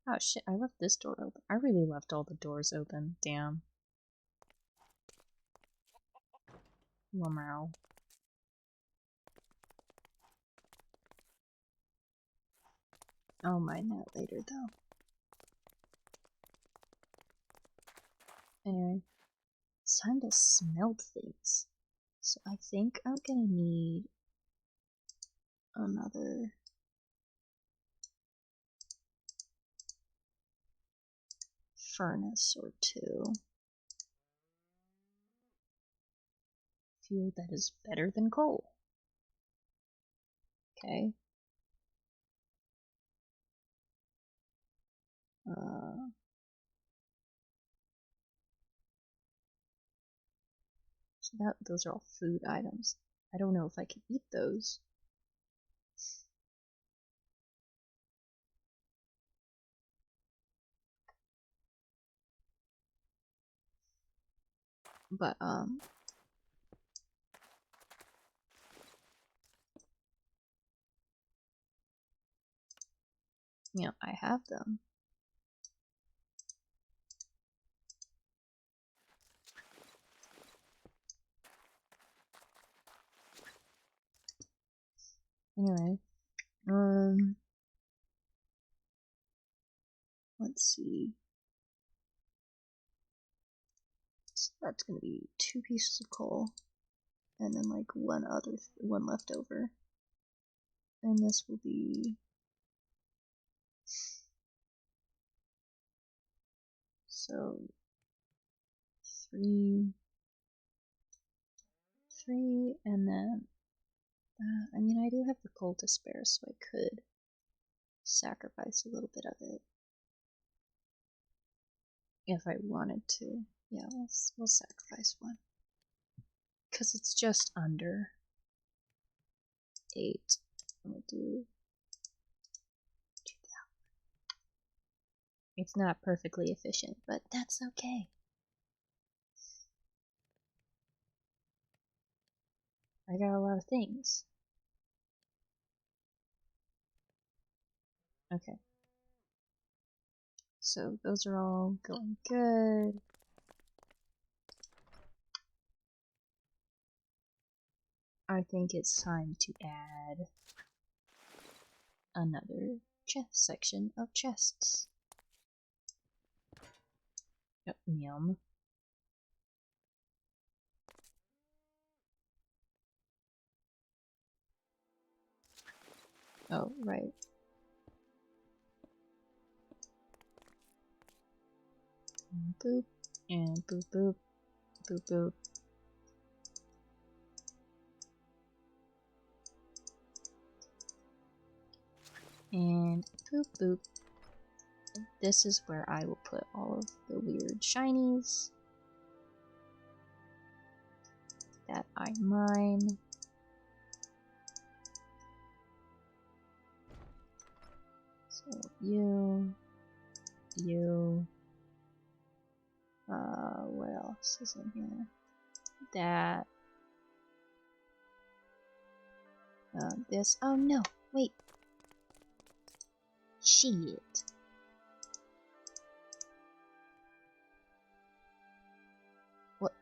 Oh shit, I left this door open. I really left all the doors open. Damn. Lamau. I'll mine that later though. Anyway, it's time to smelt things. So I think I'm gonna need another furnace or two. Fuel that is better than coal. Okay. So those are all food items. I don't know if I can eat those. But you know, I have them. Anyway, let's see. So that's gonna be 2 pieces of coal, and then like one left over, and this will be so 3, and then I mean I do have the coal to spare, so I could sacrifice a little bit of it if I wanted to. Yeah, we'll sacrifice one. Because it's just under 8. I'm gonna do that. It's not perfectly efficient, but that's okay. I got a lot of things. Okay. So those are all going good. I think it's time to add another chest section of chests. Yep, yum. Oh, right. And boop, and boop boop, boop boop. And boop boop. This is where I will put all of the weird shinies that I mine. So you, what else is in here? That, this, oh no, wait. Shit. What?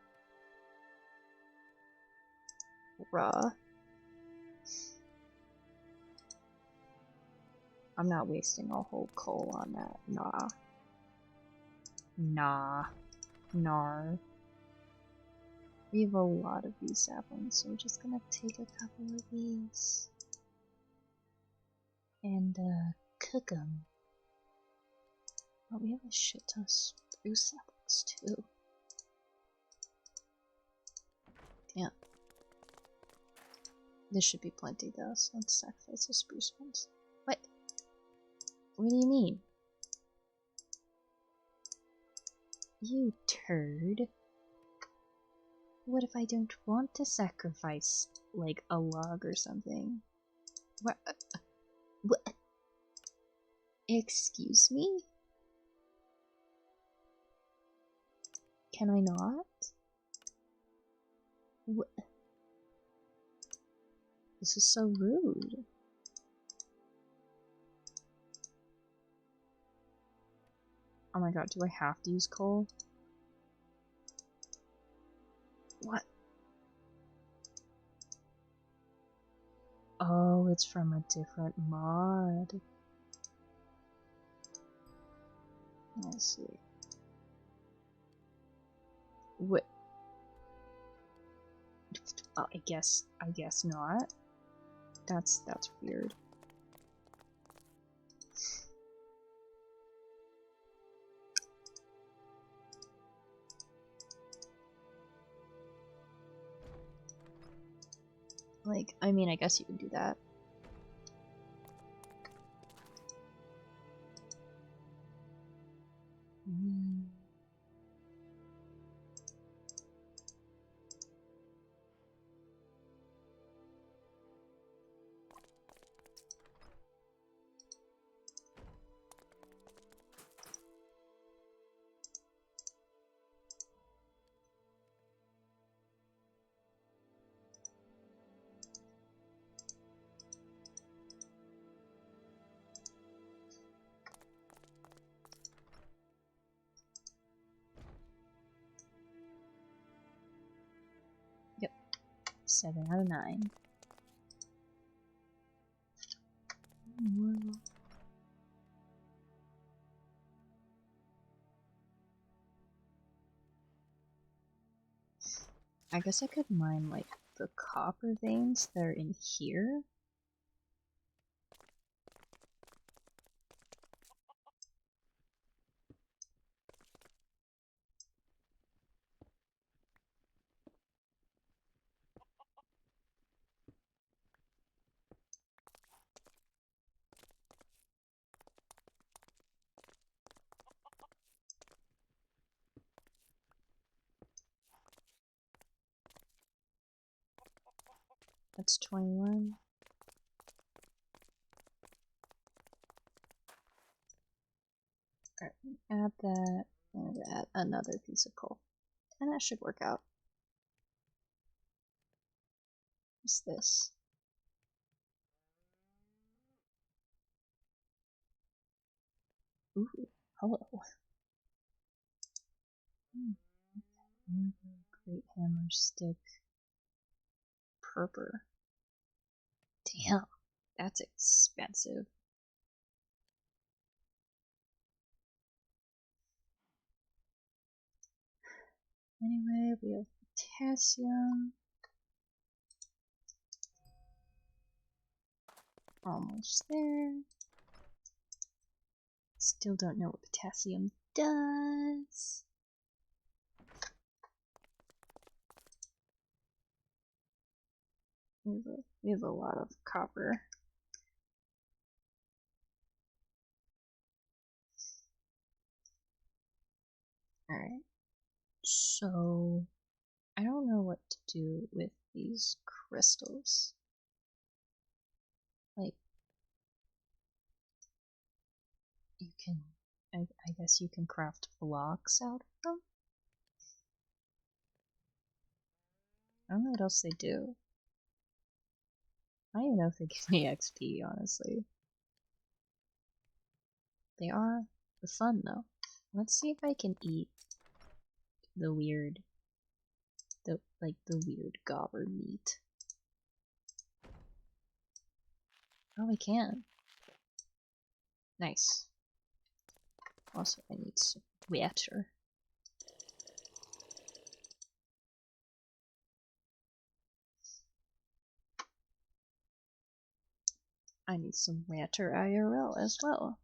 Raw. I'm not wasting a whole coal on that. Nah. Nah. Nar. We have a lot of these saplings, so we're just gonna take a couple of these and cook them. Oh, we have a shit ton of spruce saplings too. Damn. This should be plenty though, so let's sacrifice the spruce ones. What? What do you mean? You turd. What if I don't want to sacrifice, like, a log or something? What? What? Excuse me? Can I not? What? This is so rude. Oh my god, do I have to use coal? What? Oh, it's from a different mod. I see. What? Oh, I guess not. That's weird. Like, I mean, I guess you can do that. Yep. 7 out of 9. I guess I could mine, like, the copper veins that are in here. That's 21. Alright, add that, and add another piece of coal. And that should work out. What's this? Ooh, hello. Great hammer stick. Purper. Damn, that's expensive. Anyway, we have potassium. Almost there. Still don't know what potassium does. We have a lot of copper. Alright. So, I don't know what to do with these crystals. Like, you can, I guess you can craft blocks out of them? I don't know what else they do. I don't even know if they give me XP, honestly. They are fun, though. Let's see if I can eat the weird, the weird gobber meat. Oh, I can. Nice. Also, I need some water. I need some water IRL as well.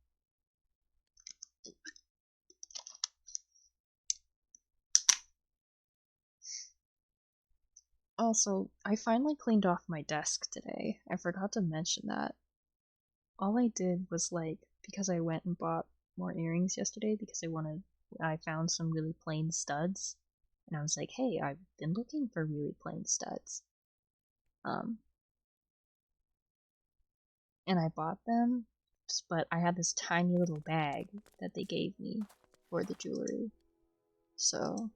Also, I finally cleaned off my desk today. I forgot to mention that. All I did was because I went and bought more earrings yesterday because I found some really plain studs. And I was like, hey, I've been looking for really plain studs. And I bought them, but I had this tiny little bag that they gave me for the jewelry. So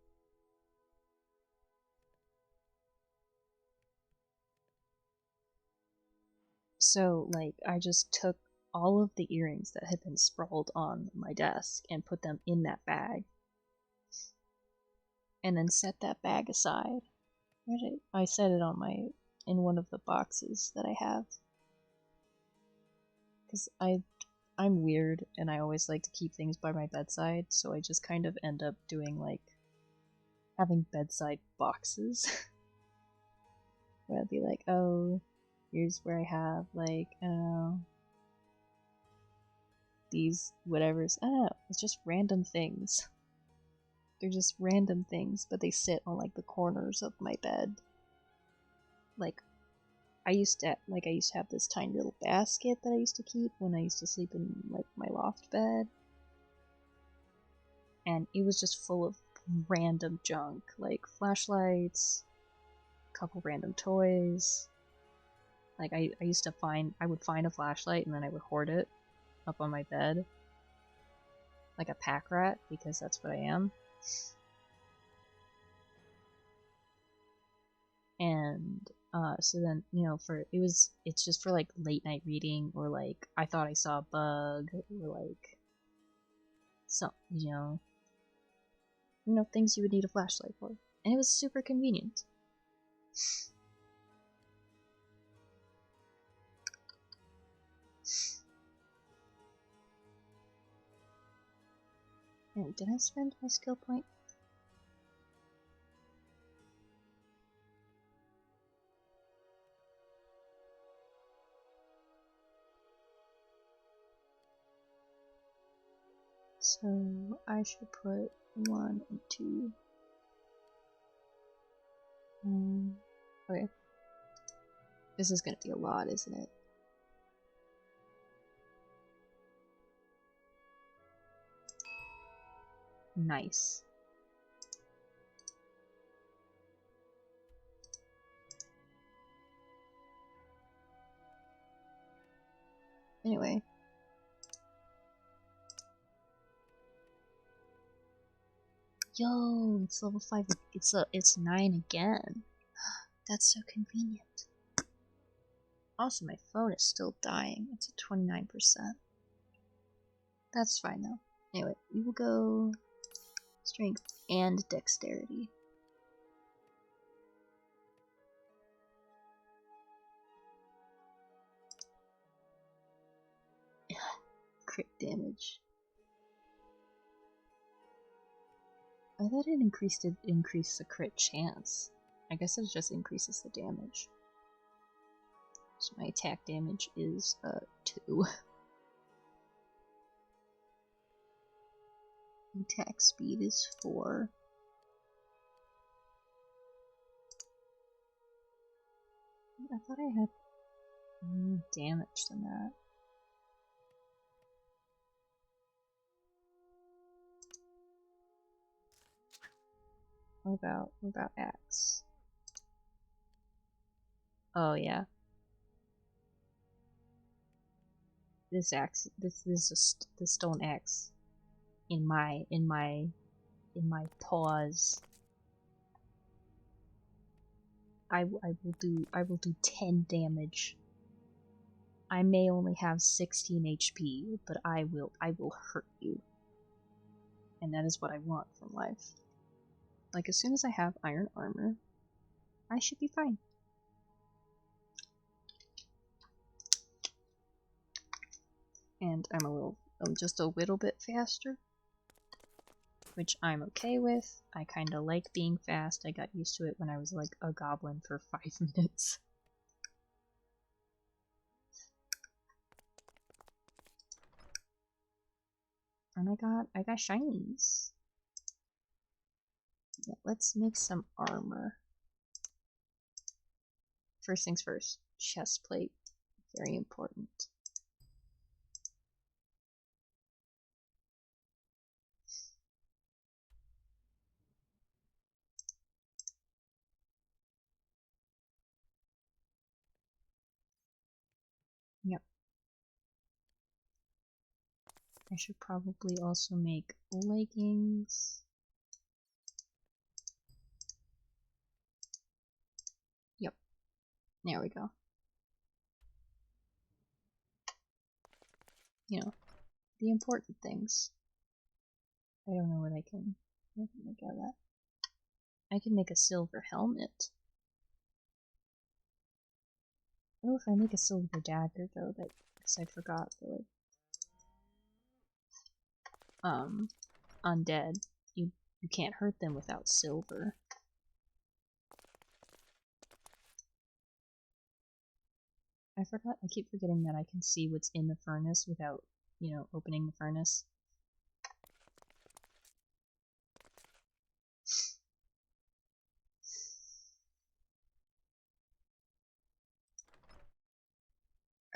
I just took all of the earrings that had been sprawled on my desk and put them in that bag. And then set that bag aside. I set it in one of the boxes that I have. Because I'm weird and I always like to keep things by my bedside, so I just kind of end up doing having bedside boxes. Where I'd be like, oh, here's where I have I don't know, these whatevers. I don't know, it's just random things. They're just random things, but they sit on the corners of my bed. I used to have this tiny little basket that I used to keep when I used to sleep in my loft bed. And it was just full of random junk, like flashlights, a couple random toys. I would find a flashlight and then I would hoard it up on my bed. Like a pack rat, because that's what I am. And so then, it's just for late night reading, or I thought I saw a bug, or some, things you would need a flashlight for. And it was super convenient. And did I spend my skill point? So I should put 1 and 2. Okay. This is gonna be a lot, isn't it? Nice. Anyway. Yo, it's level 5. It's 9 again. That's so convenient. Also, my phone is still dying. It's at 29%. That's fine though. Anyway, we will go strength and dexterity. Crit damage. I thought it increased the crit chance. I guess it just increases the damage. So my attack damage is 2. Attack speed is 4. I thought I had more damage than that. What about axe? Oh yeah. This axe, this is the stone axe in my paws. I will do 10 damage. I may only have 16 HP, but I will hurt you. And that is what I want from life. Like, as soon as I have iron armor, I should be fine. And I'm just a little bit faster, which I'm okay with. I kinda like being fast. I got used to it when I was like a goblin for 5 minutes. And I got shinies. Yeah, let's make some armor. First things first, chest plate, very important. Yep. I should probably also make leggings. Yep. There we go. You know, the important things. I don't know what I can make out of that. I can make a silver helmet. Oh, if I make a silver dagger though, that because I forgot that like undead, you can't hurt them without silver. I keep forgetting that I can see what's in the furnace without, you know, opening the furnace.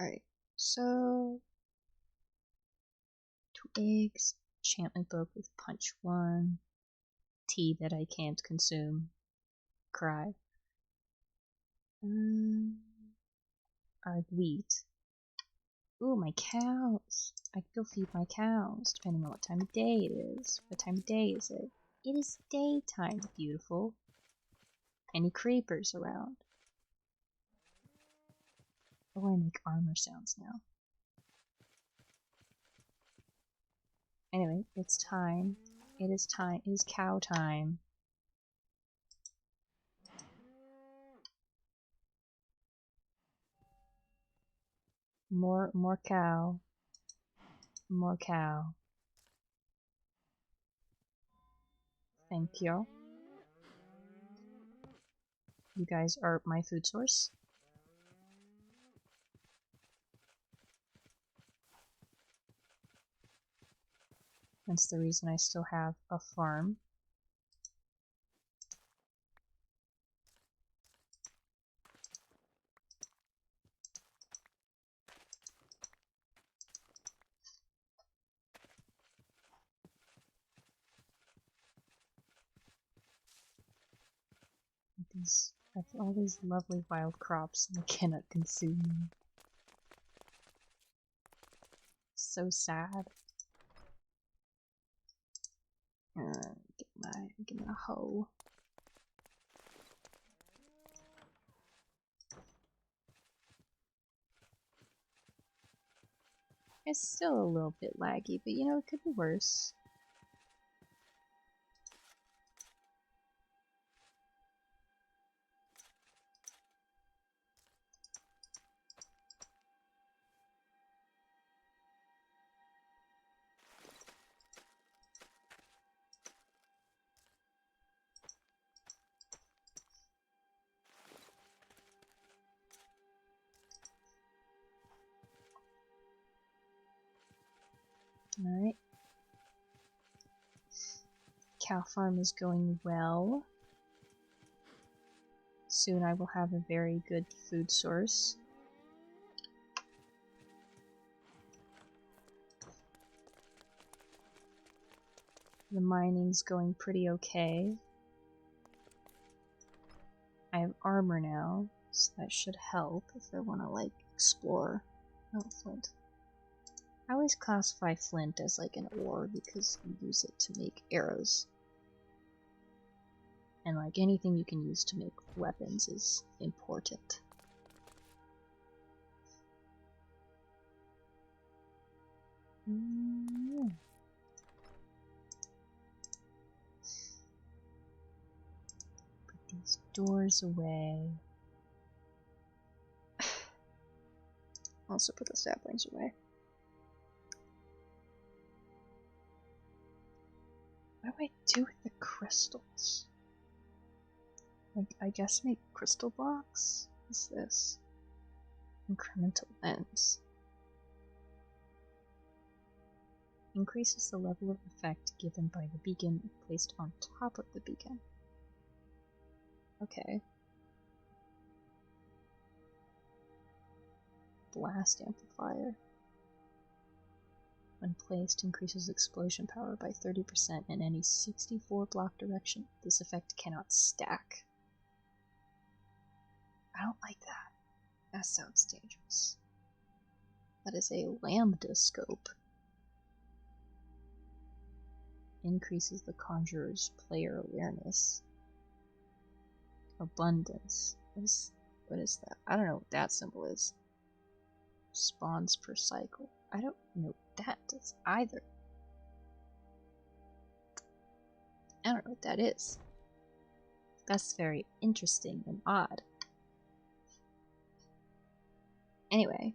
Alright, so 2 eggs, enchantment book with punch 1, tea that I can't consume, cry. Wheat. Ooh, my cows. I could go feed my cows, depending on what time of day it is. What time of day is it? It is daytime, beautiful. Any creepers around? Oh, I make armor sounds now. Anyway, it's time. It is time. It is cow time. More cow. More cow. Thank you. You guys are my food source. That's the reason I still have a farm. I have all these lovely wild crops and I cannot consume them. So sad. Get my hoe. It's still a little bit laggy, but you know, it could be worse. Alright. Cow farm is going well. Soon I will have a very good food source. The mining's going pretty okay. I have armor now, so that should help if I want to, like, explore. Oh, flint. I always classify flint as like an ore because you use it to make arrows. And like anything you can use to make weapons is important. Put these doors away. Also put the saplings away. What do I do with the crystals? Like, I guess make crystal blocks? What's this? Incremental lens. Increases the level of effect given by the beacon placed on top of the beacon. Okay. Blast amplifier. When placed, increases explosion power by 30% in any 64 block direction. This effect cannot stack. I don't like that. That sounds dangerous. That is a lambda scope. Increases the conjurer's player awareness. Abundance. What is that? I don't know what that symbol is. Spawns per cycle. I don't know what that does either. I don't know what that is. That's very interesting and odd. Anyway.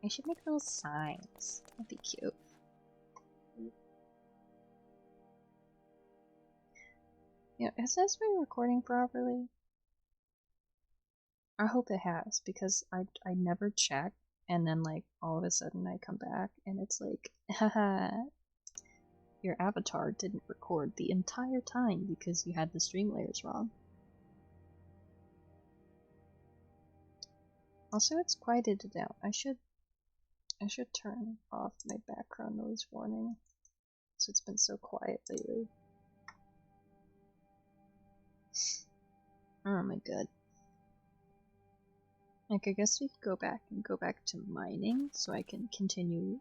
I should make little signs. That'd be cute. Yeah, has this been recording properly? I hope it has, because I never check, and then like all of a sudden I come back and it's like, haha, your avatar didn't record the entire time because you had the stream layers wrong. Also, it's quieted down. I should turn off my background noise warning, so it's been so quiet lately. Oh my god. Like, I guess we could go back to mining so I can continue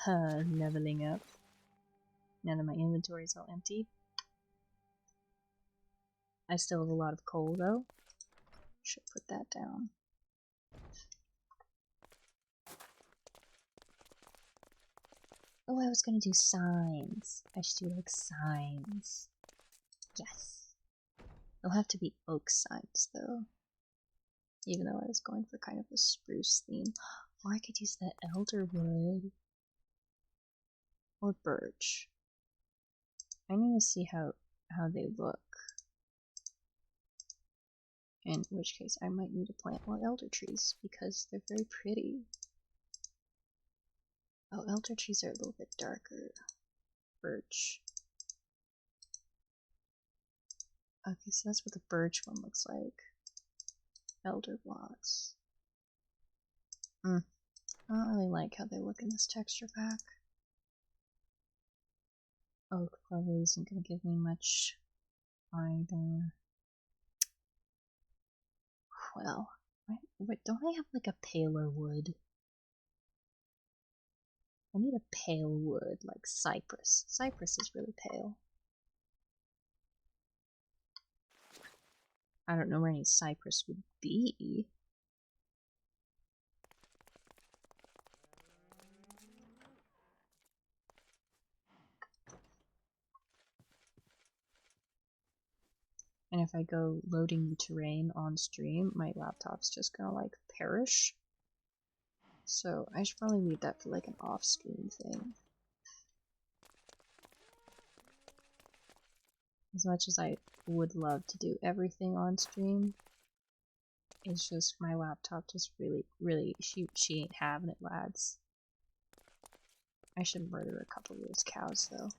leveling up now that my inventory is all empty. I still have a lot of coal though. Should put that down. Oh, I was gonna do signs. I should do like signs. Yes. They'll have to be oak signs though. Even though I was going for kind of a spruce theme. Or I could use that elder wood. Or birch. I need to see how they look. In which case I might need to plant more elder trees because they're very pretty. Oh, elder trees are a little bit darker. Birch. Okay, so that's what the birch one looks like. Elder blocks. I don't really like how they look in this texture pack. Oak probably isn't going to give me much either. Well, wait, don't I have like a paler wood? I need a pale wood, like cypress. Cypress is really pale. I don't know where any cypress would be. And if I go loading new terrain on stream, my laptop's just gonna like perish. So I should probably leave that for like an off-stream thing. As much as I would love to do everything on stream, it's just my laptop just really, she ain't having it, lads. I should murder a couple of those cows though.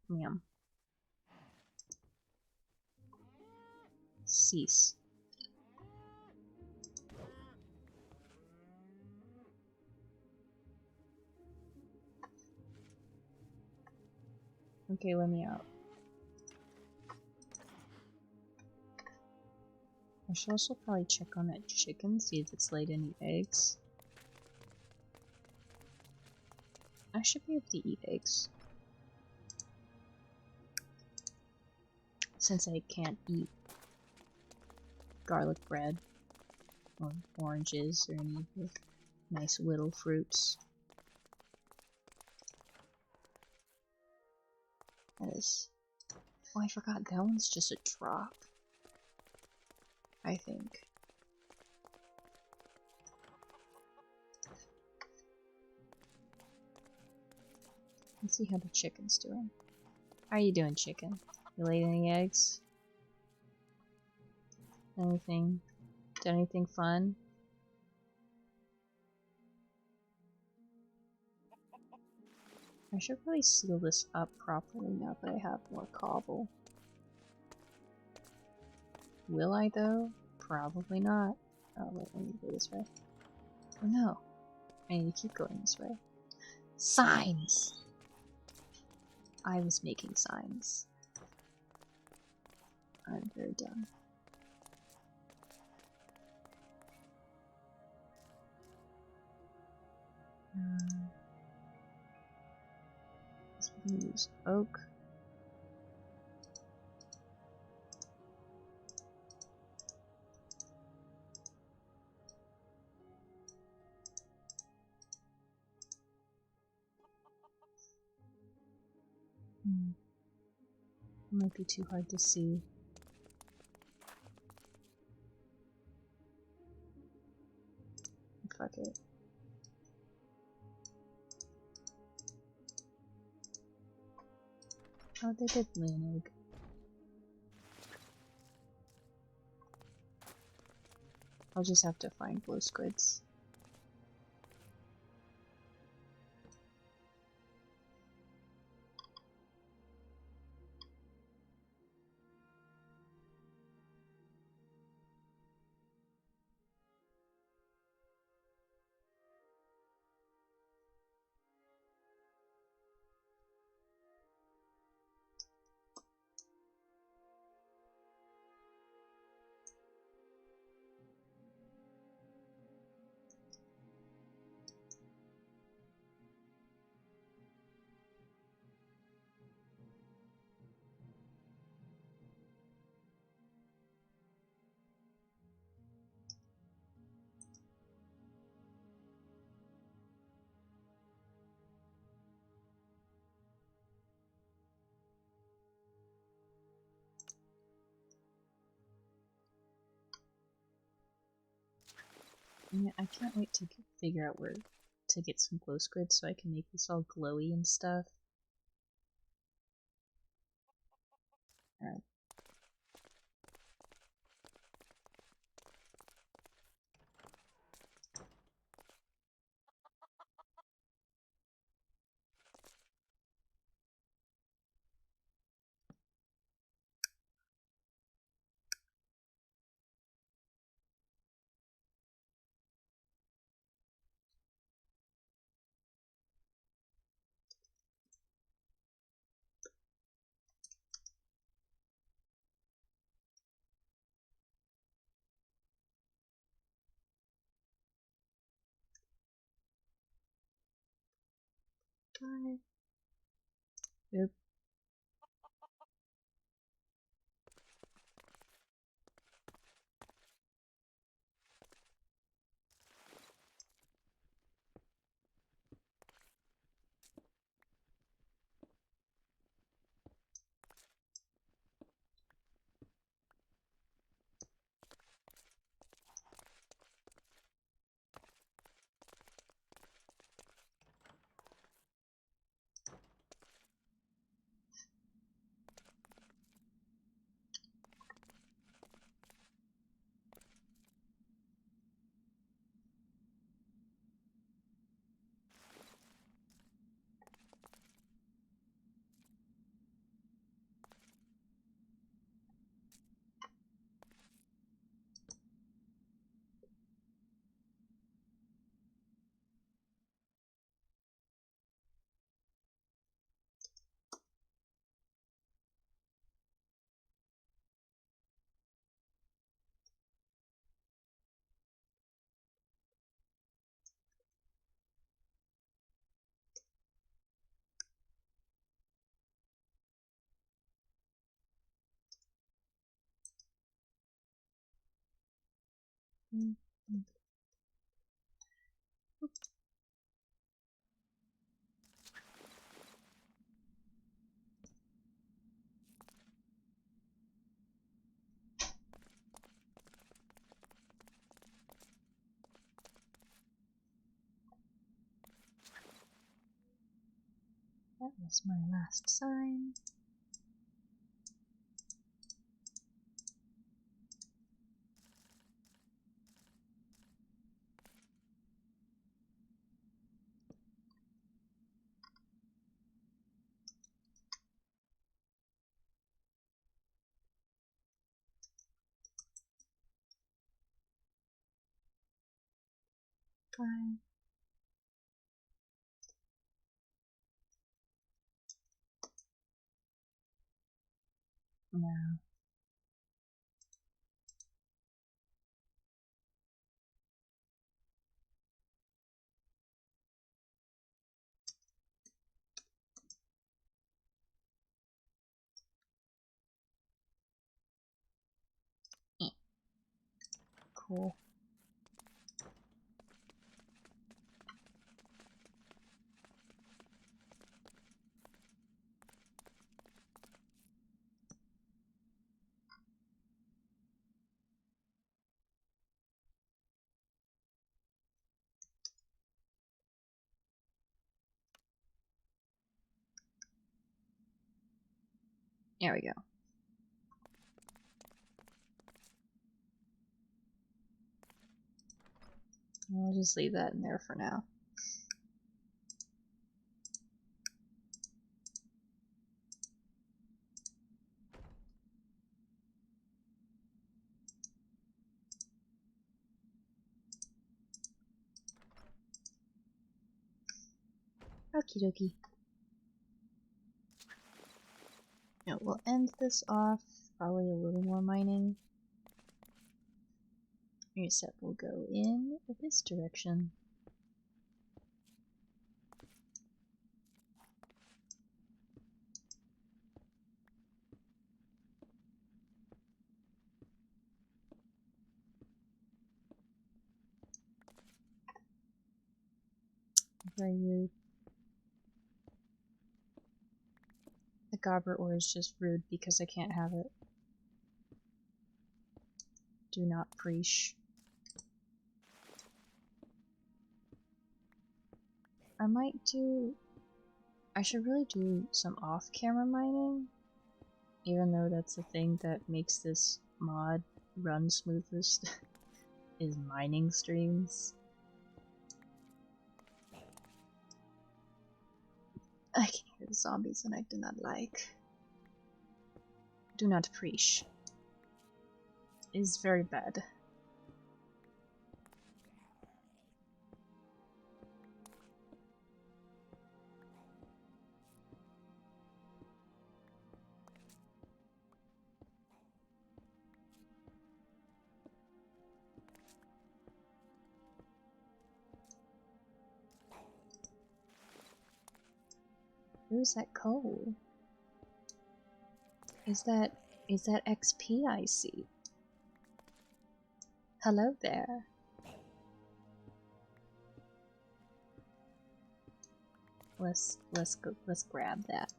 Ma'am. Cease. Okay, let me out. I should also probably check on that chicken, see if it's laid any eggs. I should be able to eat eggs. Since I can't eat garlic bread or oranges or any of the nice little fruits. That is... Oh, I forgot, that one's just a drop. I think. Let's see how the chicken's doing. How are you doing, chicken? You laid any eggs? Anything? Done anything fun? I should probably seal this up properly now that I have more cobble. Will I though? Probably not. Oh wait, I need to go this way. Oh no. I need to keep going this way. Signs! I was making signs. I'm very dumb. So we can use oak. It might be too hard to see. Fuck it. Oh, they did lay an egg. I'll just have to find glow squids. Yeah, I can't wait to figure out where to get some glow squids so I can make this all glowy and stuff. Alright. 5. Oop. That was my last sign. Fine. No. Cool. There we go. I'll just leave that in there for now. Okie dokie. Now we'll end this off. Probably a little more mining. Except we'll go in this direction. Very rude. The gobber ore is just rude because I can't have it. Do not preach. I should really do some off-camera mining, even though that's the thing that makes this mod run smoothest, is mining streams. I can hear the zombies and I do not like. Do not preach. Is very bad. Where's that coal? Is that XP I see? Hello there. Let's grab that.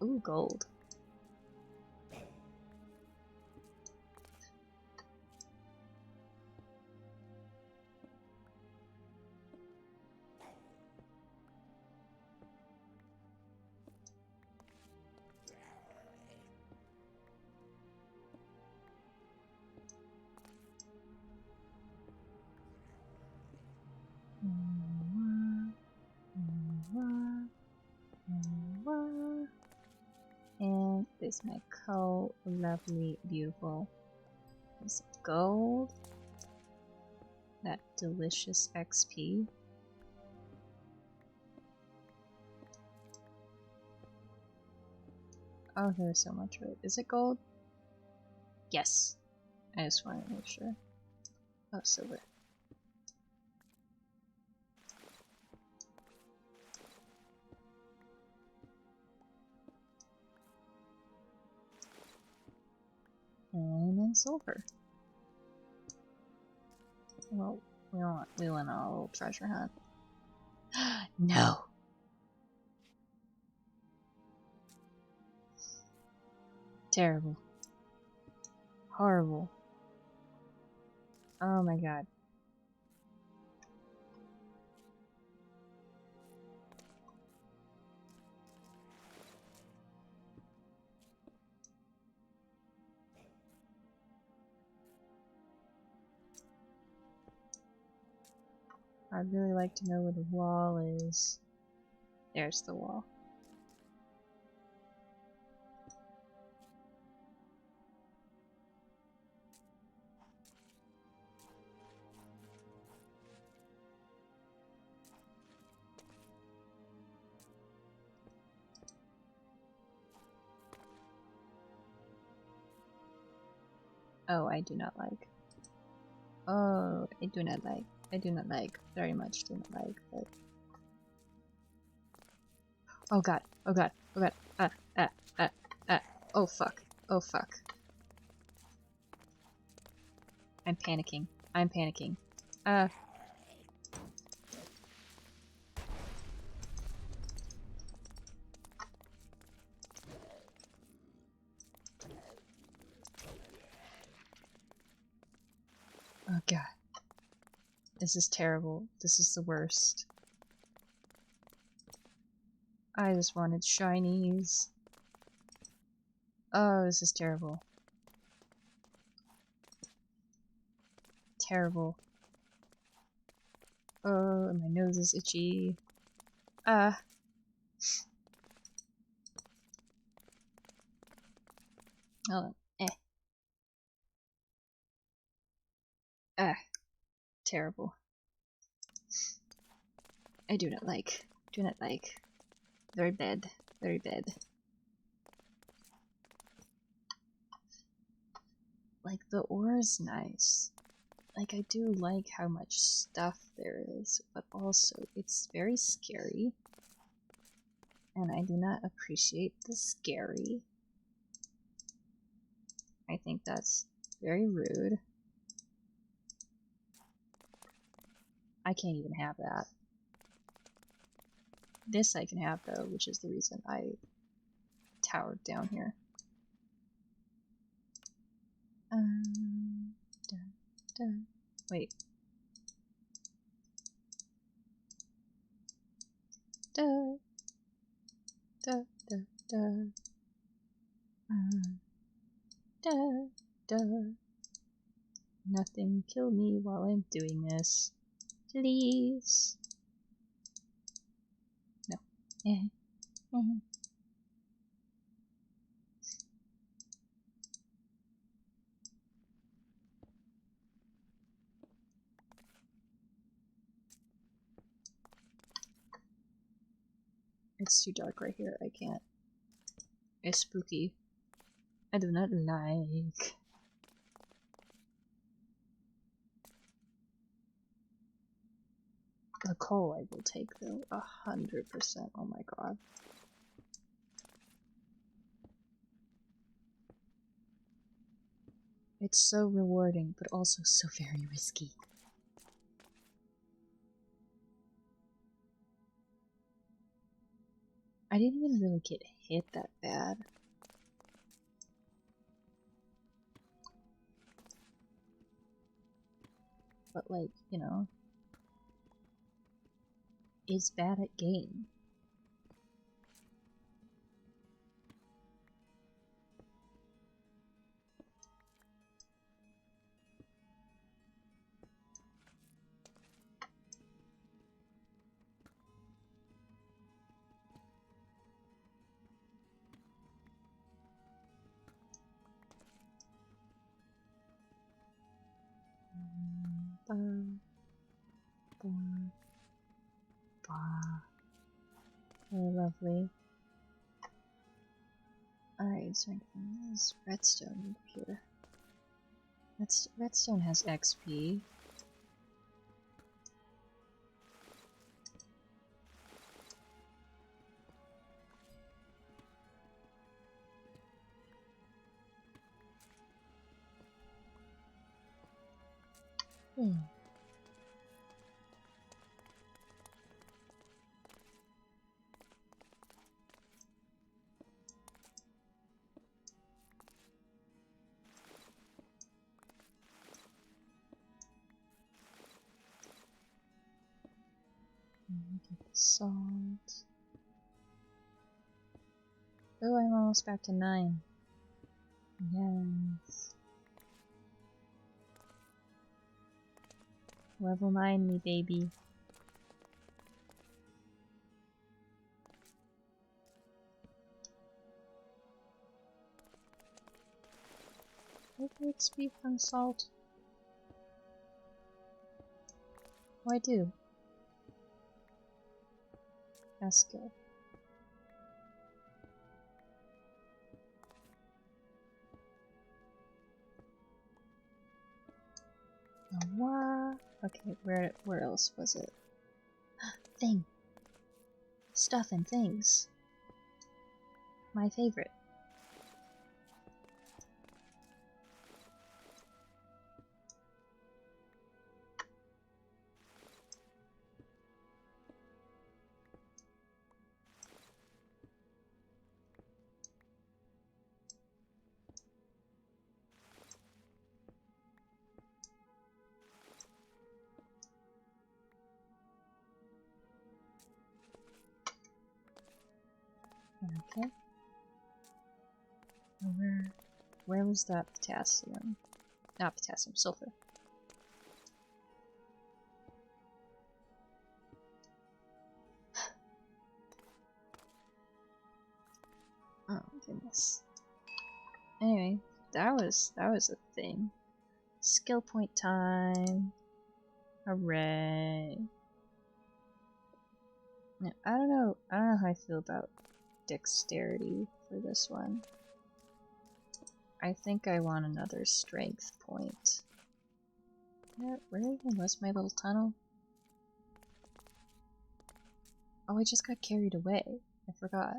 Ooh, gold. And this my coal, lovely, beautiful. This gold, that delicious XP. Oh, there's so much of it. Is it gold? Yes. I just wanted to make sure. Oh, silver. And then silver. Well, we went on a little treasure hunt. No! Terrible. Horrible. Oh my god. I'd really like to know where the wall is. There's the wall. Oh, I do not like. Oh, I do not like. I do not like. Very much do not like, but... Oh god. Oh god. Oh god. Oh fuck. Oh fuck. I'm panicking. I'm panicking. Oh god. This is terrible. This is the worst. I just wanted shinies. Oh, this is terrible. Terrible. Oh, my nose is itchy. Hold on. Terrible. I do not like. Do not like. Very bad. Very bad. Like, the ore is nice. Like, I do like how much stuff there is, but also, it's very scary. And I do not appreciate the scary. I think that's very rude. I can't even have that. This I can have, though, which is the reason I towered down here. Wait. Nothing kill me while I'm doing this. Please. No. It's too dark right here. I can't. It's spooky. I do not like. The coal I will take though, 100%. Oh my god. It's so rewarding, but also so very risky. I didn't even really get hit that bad. But like, you know, is bad at game. Very lovely. Alright, so there's redstone here. Redstone has XP. Get the salt. Oh, I'm almost back to 9. Yes. Level 9 me, baby. What XP from salt? Oh, I do. That's good. What? Okay, where else was it? Thing. Stuff and things. My favorite. Okay. Where was that potassium? Not potassium, sulfur. Oh goodness. Anyway, that was a thing. Skill point time. Hooray. Now, I don't know how I feel about dexterity for this one. I think I want another strength point. Where even was my little tunnel? Oh, I just got carried away. I forgot.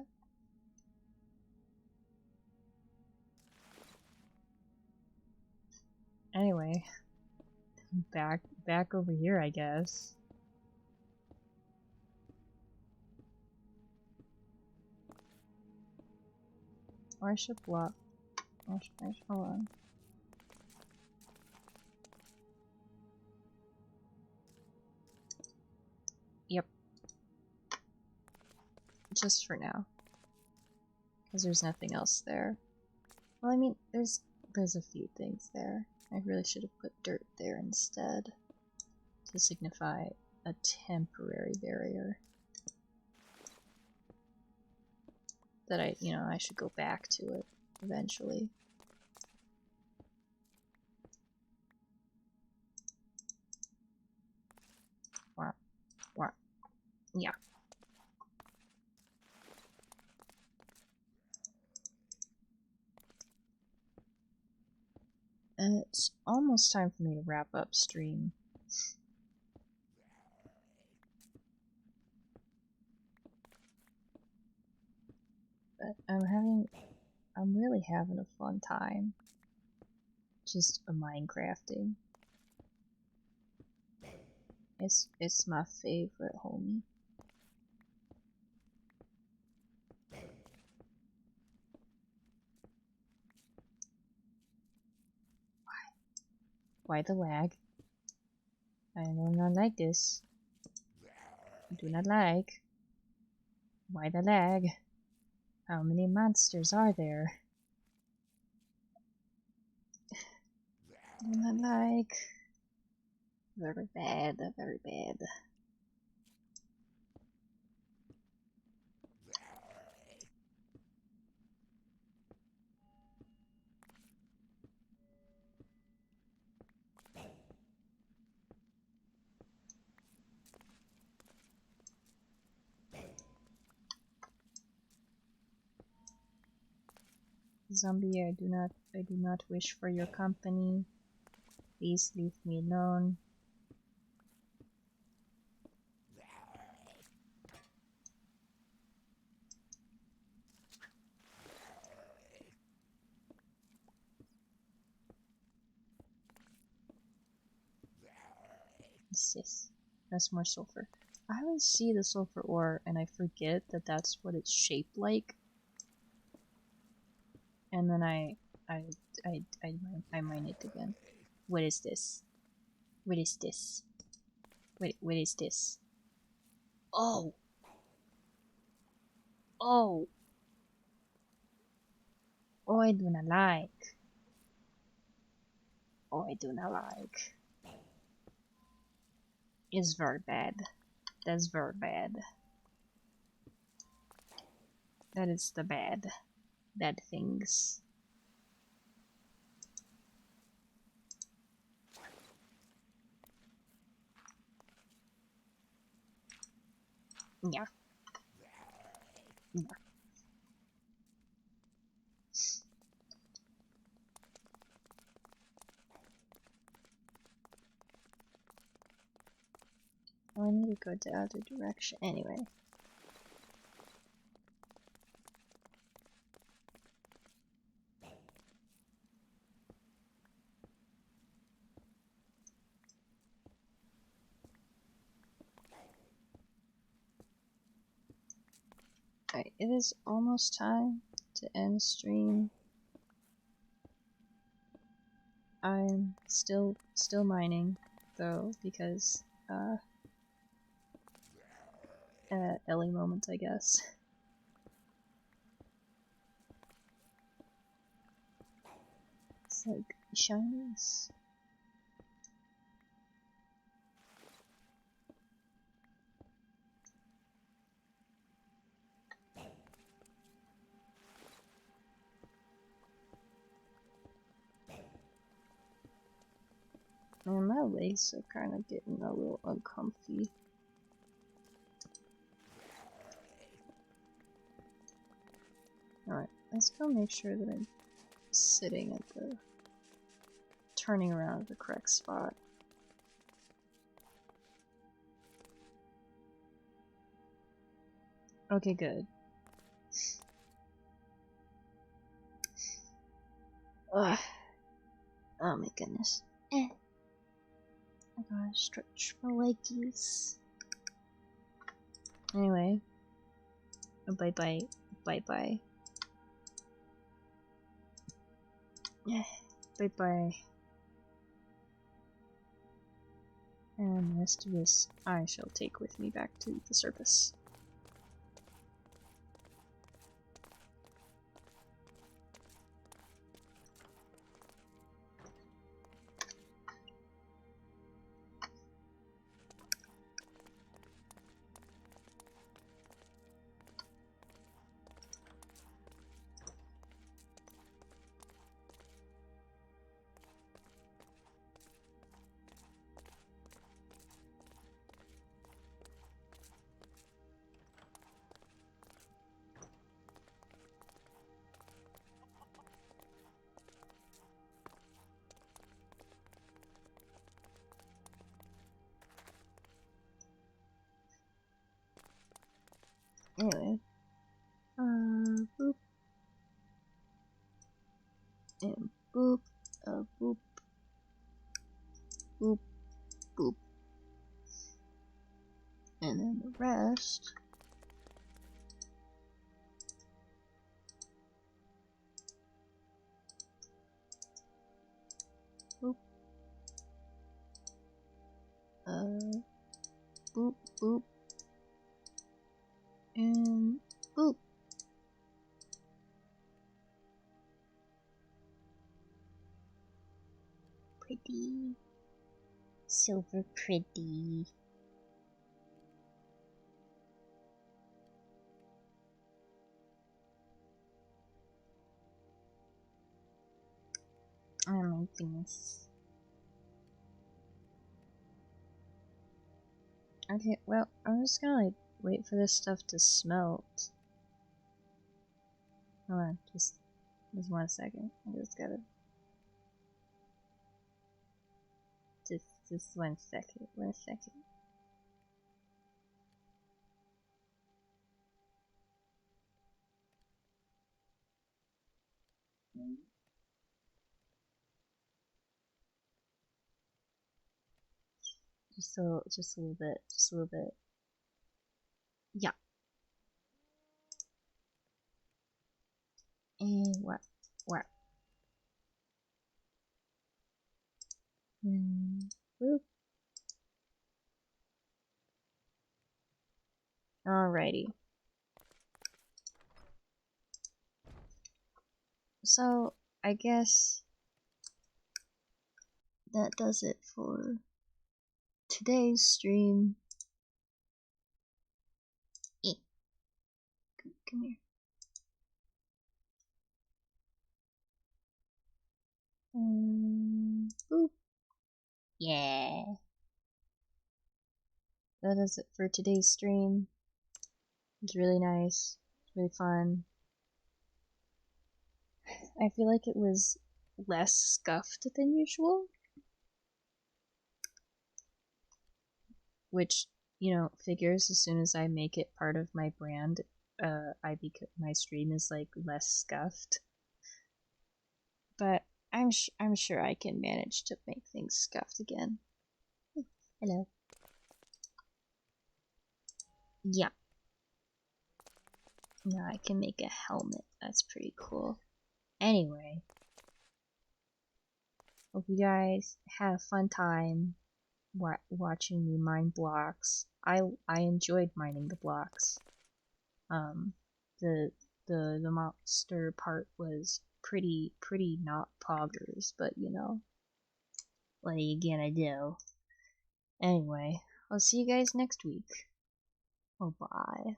Anyway, back over here, I guess. Or I should block. Hold on. Yep. Just for now. Because there's nothing else there. Well, I mean, there's a few things there. I really should have put dirt there instead. To signify a temporary barrier. That I should go back to it eventually. Yeah. It's almost time for me to wrap up stream. But I'm really having a fun time. Just Minecrafting. It's my favorite, homie. Why the lag? I do not like this. Do not like. Why the lag? How many monsters are there? Do not like. Very bad, very bad. Zombie, I do not wish for your company. Please leave me alone. What's this? That's more sulfur. I always see the sulfur ore and I forget that that's what it's shaped like. And then I mine it again. What is this? What is this? What is this? Oh! Oh! Oh, I do not like. Oh, I do not like. It's very bad. That's very bad. That is the bad things. Yeah. Yeah. Oh, I need to go the other direction anyway. Alright, it is almost time to end stream. I'm still mining though because Ellie moment, I guess. It's like shinies. Man, my legs are kind of getting a little uncomfy. Alright, let's go make sure that I'm sitting at the... turning around at the correct spot. Okay, good. Ugh. Oh my goodness. I gotta stretch my leggies. Anyway. Bye bye. Bye bye. Bye bye. And the rest of this I shall take with me back to the surface. Anyway. Boop. And boop. Boop. Boop. Boop. And then the rest. Boop. Boop. Boop. And boop. Pretty. Silver pretty. Oh my goodness. Okay, well, I'm just gonna like wait for this stuff to smelt. Hold on, just 1 second. I just gotta just 1 second, 1 second. Just a little bit, just a little bit. Yeah. And what? Boop. Alrighty. So, I guess that does it for today's stream. Come here. Boop. Yeah. That is it for today's stream. It was really nice. It was really fun. I feel like it was less scuffed than usual. Which, you know, figures as soon as I make it part of my brand, my stream is like less scuffed. But I'm sure I can manage to make things scuffed again. Hello. Yeah. Now I can make a helmet. That's pretty cool. Anyway, hope you guys had a fun time watching me mine blocks. I enjoyed mining the blocks. The monster part was pretty not poggers, but you know, what are you gonna do? Anyway, I'll see you guys next week. Oh, bye.